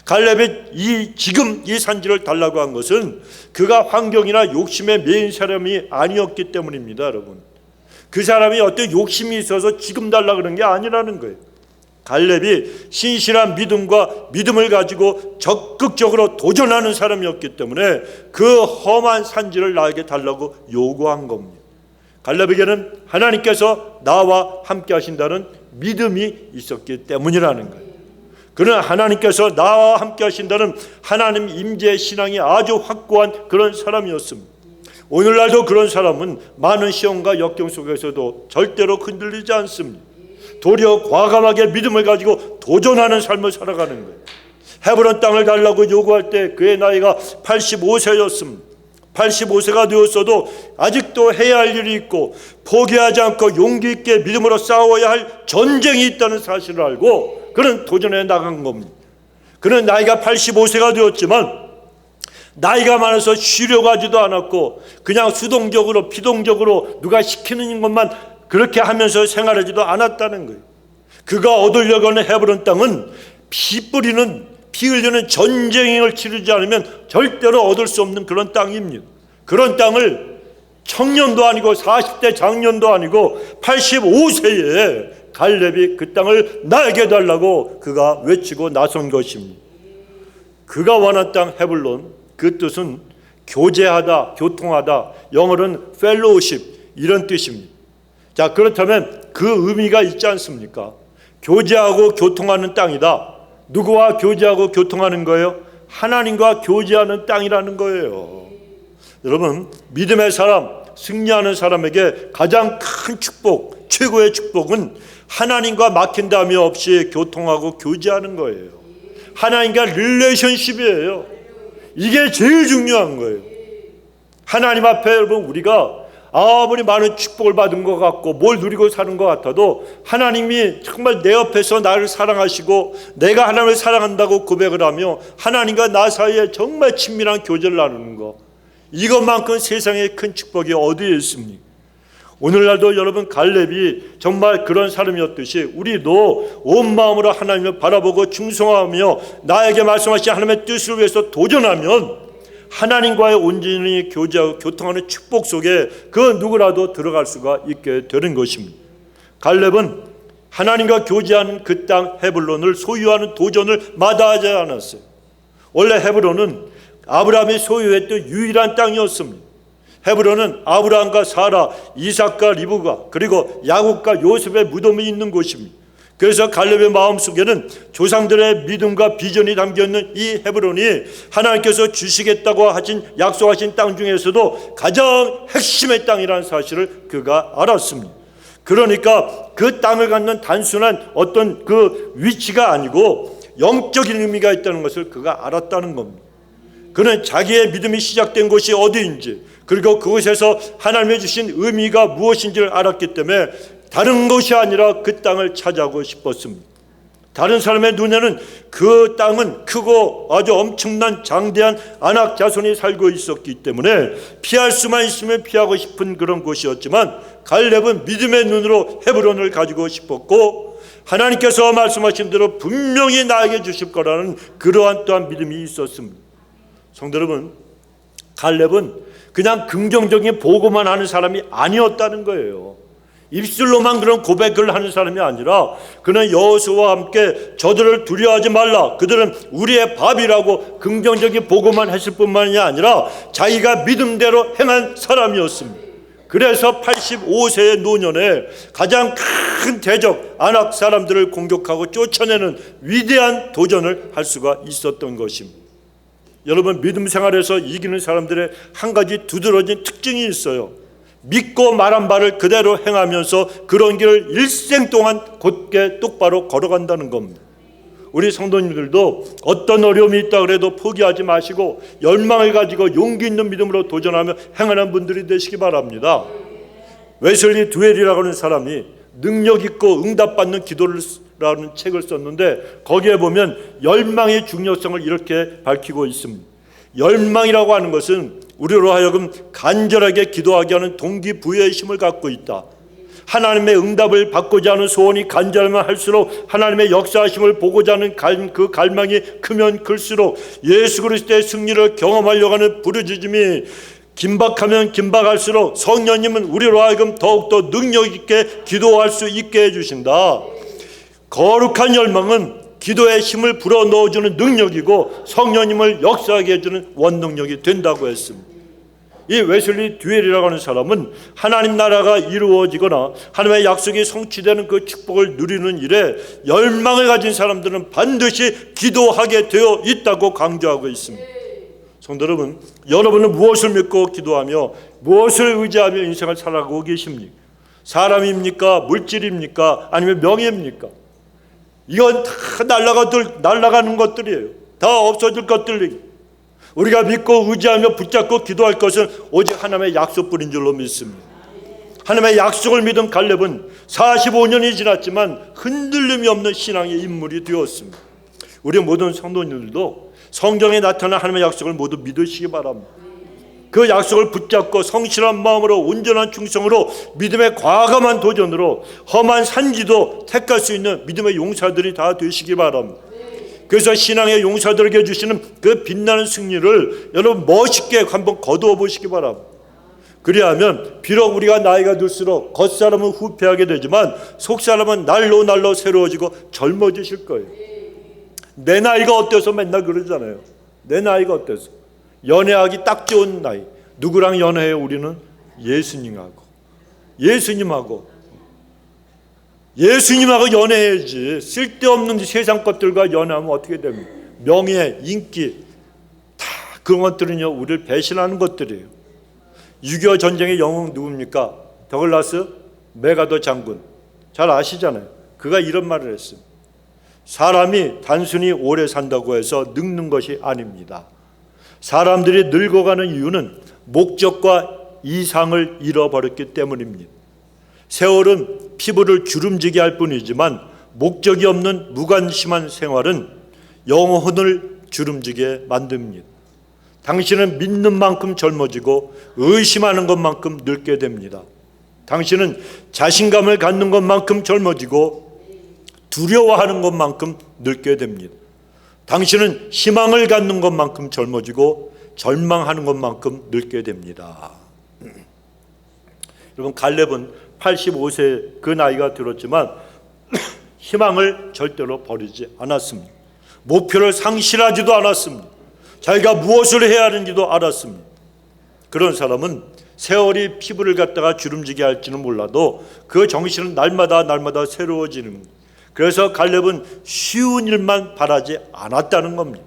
갈렙이 지금 이 산지를 달라고 한 것은 그가 환경이나 욕심에 매인 사람이 아니었기 때문입니다. 여러분, 그 사람이 어떤 욕심이 있어서 지금 달라고 그런 게 아니라는 거예요. 갈렙이 신실한 믿음을 가지고 적극적으로 도전하는 사람이었기 때문에 그 험한 산지를 나에게 달라고 요구한 겁니다. 갈렙에게는 하나님께서 나와 함께 하신다는 믿음이 있었기 때문이라는 거예요. 그는 하나님께서 나와 함께 하신다는 하나님 임재의 신앙이 아주 확고한 그런 사람이었습니다. 오늘날도 그런 사람은 많은 시험과 역경 속에서도 절대로 흔들리지 않습니다. 도리어 과감하게 믿음을 가지고 도전하는 삶을 살아가는 거예요. 헤브론 땅을 달라고 요구할 때 그의 나이가 85세였습니다. 85세가 되었어도 아직도 해야 할 일이 있고 포기하지 않고 용기 있게 믿음으로 싸워야 할 전쟁이 있다는 사실을 알고 그는 도전해 나간 겁니다. 그는 나이가 85세가 되었지만 나이가 많아서 쉬려고 하지도 않았고 그냥 수동적으로 피동적으로 누가 시키는 것만 그렇게 하면서 생활하지도 않았다는 거예요. 그가 얻으려고 하는 헤브론 땅은 피 흘리는 전쟁을 치르지 않으면 절대로 얻을 수 없는 그런 땅입니다. 그런 땅을 청년도 아니고 40대 장년도 아니고 85세에 갈렙이 그 땅을 나에게 달라고 그가 외치고 나선 것입니다. 그가 원한 땅 헤블론, 그 뜻은 교제하다, 교통하다, 영어로는 fellowship 이런 뜻입니다. 자, 그렇다면 그 의미가 있지 않습니까? 교제하고 교통하는 땅이다. 누구와 교제하고 교통하는 거예요? 하나님과 교제하는 땅이라는 거예요. 여러분, 믿음의 사람, 승리하는 사람에게 가장 큰 축복, 최고의 축복은 하나님과 막힌다함이 없이 교통하고 교제하는 거예요. 하나님과 릴레이션십이에요. 이게 제일 중요한 거예요. 하나님 앞에 여러분, 우리가 아무리 많은 축복을 받은 것 같고 뭘 누리고 사는 것 같아도 하나님이 정말 내 옆에서 나를 사랑하시고 내가 하나님을 사랑한다고 고백을 하며 하나님과 나 사이에 정말 친밀한 교제를 나누는 것, 이것만큼 세상에 큰 축복이 어디에 있습니까? 오늘날도 여러분, 갈렙이 정말 그런 사람이었듯이 우리도 온 마음으로 하나님을 바라보고 충성하며 나에게 말씀하신 하나님의 뜻을 위해서 도전하면 하나님과의 온전히 교제하고 교통하는 축복 속에 그 누구라도 들어갈 수가 있게 되는 것입니다. 갈렙은 하나님과 교제하는 그 땅 헤블론을 소유하는 도전을 마다하지 않았어요. 원래 헤브론은 아브라함이 소유했던 유일한 땅이었습니다. 헤브론은 아브라함과 사라, 이삭과 리브가 그리고 야곱과 요셉의 무덤이 있는 곳입니다. 그래서 갈렙의 마음속에는 조상들의 믿음과 비전이 담겨있는 이 헤브론이 하나님께서 주시겠다고 하신 약속하신 땅 중에서도 가장 핵심의 땅이라는 사실을 그가 알았습니다. 그러니까 그 땅을 갖는 단순한 어떤 그 위치가 아니고 영적인 의미가 있다는 것을 그가 알았다는 겁니다. 그는 자기의 믿음이 시작된 곳이 어디인지, 그리고 그곳에서 하나님이 주신 의미가 무엇인지를 알았기 때문에 다른 것이 아니라 그 땅을 차지하고 싶었습니다. 다른 사람의 눈에는 그 땅은 크고 아주 엄청난 장대한 아낙 자손이 살고 있었기 때문에 피할 수만 있으면 피하고 싶은 그런 곳이었지만, 갈렙은 믿음의 눈으로 헤브론을 가지고 싶었고 하나님께서 말씀하신 대로 분명히 나에게 주실 거라는 그러한 또한 믿음이 있었습니다. 성도 여러분, 갈렙은 그냥 긍정적인 보고만 하는 사람이 아니었다는 거예요. 입술로만 그런 고백을 하는 사람이 아니라 그는 여호수아와 함께 저들을 두려워하지 말라, 그들은 우리의 밥이라고 긍정적인 보고만 했을 뿐만이 아니라 자기가 믿음대로 행한 사람이었습니다. 그래서 85세의 노년에 가장 큰 대적 아낙 사람들을 공격하고 쫓아내는 위대한 도전을 할 수가 있었던 것입니다. 여러분, 믿음 생활에서 이기는 사람들의 한 가지 두드러진 특징이 있어요. 믿고 말한 바를 그대로 행하면서 그런 길을 일생 동안 곧게 똑바로 걸어간다는 겁니다. 우리 성도님들도 어떤 어려움이 있다 그래도 포기하지 마시고 열망을 가지고 용기 있는 믿음으로 도전하며 행하는 분들이 되시기 바랍니다. 웨슬리 듀웰이라고 하는 사람이 능력 있고 응답받는 기도라는 책을 썼는데 거기에 보면 열망의 중요성을 이렇게 밝히고 있습니다. 열망이라고 하는 것은 우리로 하여금 간절하게 기도하게 하는 동기부여의 힘을 갖고 있다. 하나님의 응답을 받고자 하는 소원이 간절하면 할수록 하나님의 역사하심을 보고자 하는 그 갈망이 크면 클수록 예수 그리스도의 승리를 경험하려고 하는 부르짖음이 긴박하면 긴박할수록 성령님은 우리로 하여금 더욱더 능력 있게 기도할 수 있게 해주신다. 거룩한 열망은 기도의 힘을 불어넣어주는 능력이고 성령님을 역사하게 해주는 원동력이 된다고 했습니다. 이 웨슬리 듀웰이라고 하는 사람은 하나님 나라가 이루어지거나 하나님의 약속이 성취되는 그 축복을 누리는 일에 열망을 가진 사람들은 반드시 기도하게 되어 있다고 강조하고 있습니다. 성도 여러분, 여러분은 무엇을 믿고 기도하며 무엇을 의지하며 인생을 살아가고 계십니까? 사람입니까? 물질입니까? 아니면 명예입니까? 이건 다 날아가는 것들이에요. 다 없어질 것들이에요. 우리가 믿고 의지하며 붙잡고 기도할 것은 오직 하나님의 약속뿐인 줄로 믿습니다. 하나님의 약속을 믿은 갈렙은 45년이 지났지만 흔들림이 없는 신앙의 인물이 되었습니다. 우리 모든 성도님들도 성경에 나타난 하나님의 약속을 모두 믿으시기 바랍니다. 그 약속을 붙잡고 성실한 마음으로 온전한 충성으로 믿음의 과감한 도전으로 험한 산지도 택할 수 있는 믿음의 용사들이 다 되시기 바랍니다. 그래서 신앙의 용사들에게 주시는 그 빛나는 승리를 여러분 멋있게 한번 거두어 보시기 바랍니다. 그리하면 비록 우리가 나이가 들수록 겉사람은 후패하게 되지만 속사람은 날로 새로워지고 젊어지실 거예요. 내 나이가 어때서 맨날 그러잖아요. 내 나이가 어때서. 연애하기 딱 좋은 나이. 누구랑 연애해요? 우리는 예수님하고 연애해야지. 쓸데없는 세상 것들과 연애하면 어떻게 됩니까? 명예, 인기 다 그런 것들은요 우리를 배신하는 것들이에요. 6.25 전쟁의 영웅 누굽니까? 더글라스 메가더 장군 잘 아시잖아요. 그가 이런 말을 했습니다. 사람이 단순히 오래 산다고 해서 늙는 것이 아닙니다. 사람들이 늙어가는 이유는 목적과 이상을 잃어버렸기 때문입니다. 세월은 피부를 주름지게 할 뿐이지만 목적이 없는 무관심한 생활은 영혼을 주름지게 만듭니다. 당신은 믿는 만큼 젊어지고 의심하는 것만큼 늙게 됩니다. 당신은 자신감을 갖는 것만큼 젊어지고 두려워하는 것만큼 늙게 됩니다. 당신은 희망을 갖는 것만큼 젊어지고 절망하는 것만큼 늙게 됩니다. 여러분, 갈렙은 85세 그 나이가 들었지만 희망을 절대로 버리지 않았습니다. 목표를 상실하지도 않았습니다. 자기가 무엇을 해야 하는지도 알았습니다. 그런 사람은 세월이 피부를 갖다가 주름지게 할지는 몰라도 그 정신은 날마다 새로워지는 겁니다. 그래서 갈렙은 쉬운 일만 바라지 않았다는 겁니다.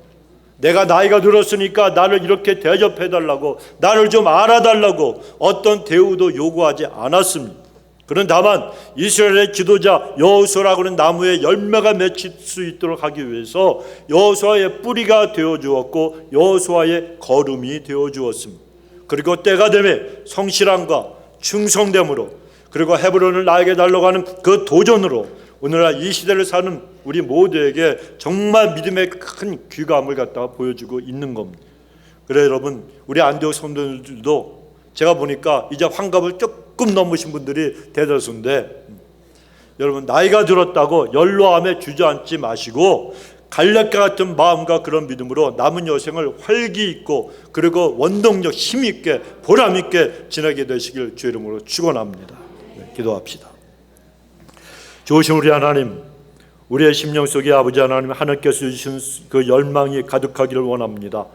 내가 나이가 들었으니까 나를 이렇게 대접해달라고, 나를 좀 알아달라고 어떤 대우도 요구하지 않았습니다. 그는 다만 이스라엘의 지도자 여호수아라고 하는 나무에 열매가 맺힐 수 있도록 하기 위해서 여호수아의 뿌리가 되어주었고 여호수아의 걸음이 되어주었습니다. 그리고 때가 되매 성실함과 충성됨으로, 그리고 헤브론을 나에게 달라고 하는 그 도전으로 오늘날 이 시대를 사는 우리 모두에게 정말 믿음의 큰 귀감을 갖다가 보여주고 있는 겁니다. 그래 여러분, 우리 안디옥 성도들도 제가 보니까 이제 환갑을 조금 넘으신 분들이 대다수인데, 여러분 나이가 들었다고 연로함에 주저앉지 마시고 갈렙과 같은 마음과 그런 믿음으로 남은 여생을 활기 있고 그리고 원동력 힘 있게 보람 있게 지내게 되시길 주의 이름으로 축원합니다. 기도합시다. 좋으신 우리 하나님, 우리의 심령 속에 아버지 하나님, 하나님께서 주신 그 열망이 가득하기를 원합니다.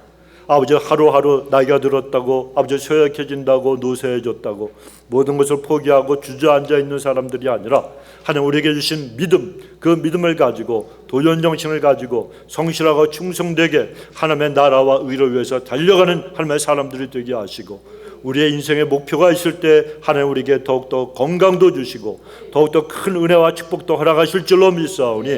아버지, 하루하루 나이가 들었다고, 아버지 쇠약해진다고, 노쇠해졌다고 모든 것을 포기하고 주저앉아 있는 사람들이 아니라 하나님 우리에게 주신 믿음, 그 믿음을 가지고 도전정신을 가지고 성실하고 충성되게 하나님의 나라와 의를 위해서 달려가는 하나님의 사람들이 되게 하시고, 우리의 인생의 목표가 있을 때 하나님 우리에게 더욱더 건강도 주시고 더욱더 큰 은혜와 축복도 허락하실 줄로 믿사오니,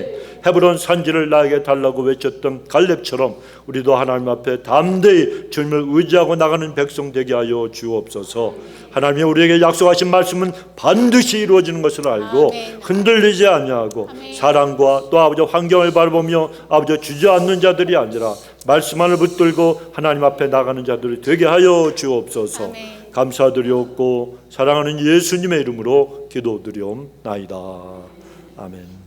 헤브론 산지를 나에게 달라고 외쳤던 갈렙처럼 우리도 하나님 앞에 담대히 주님을 의지하고 나가는 백성 되게 하여 주옵소서. 하나님이 우리에게 약속하신 말씀은 반드시 이루어지는 것을 알고 흔들리지 아니하고 사랑과 또 아버지 환경을 바라보며 아버지 주저앉는 자들이 아니라 말씀만을 붙들고 하나님 앞에 나가는 자들이 되게 하여 주옵소서. 감사드리옵고 사랑하는 예수님의 이름으로 기도드리옵나이다. 아멘.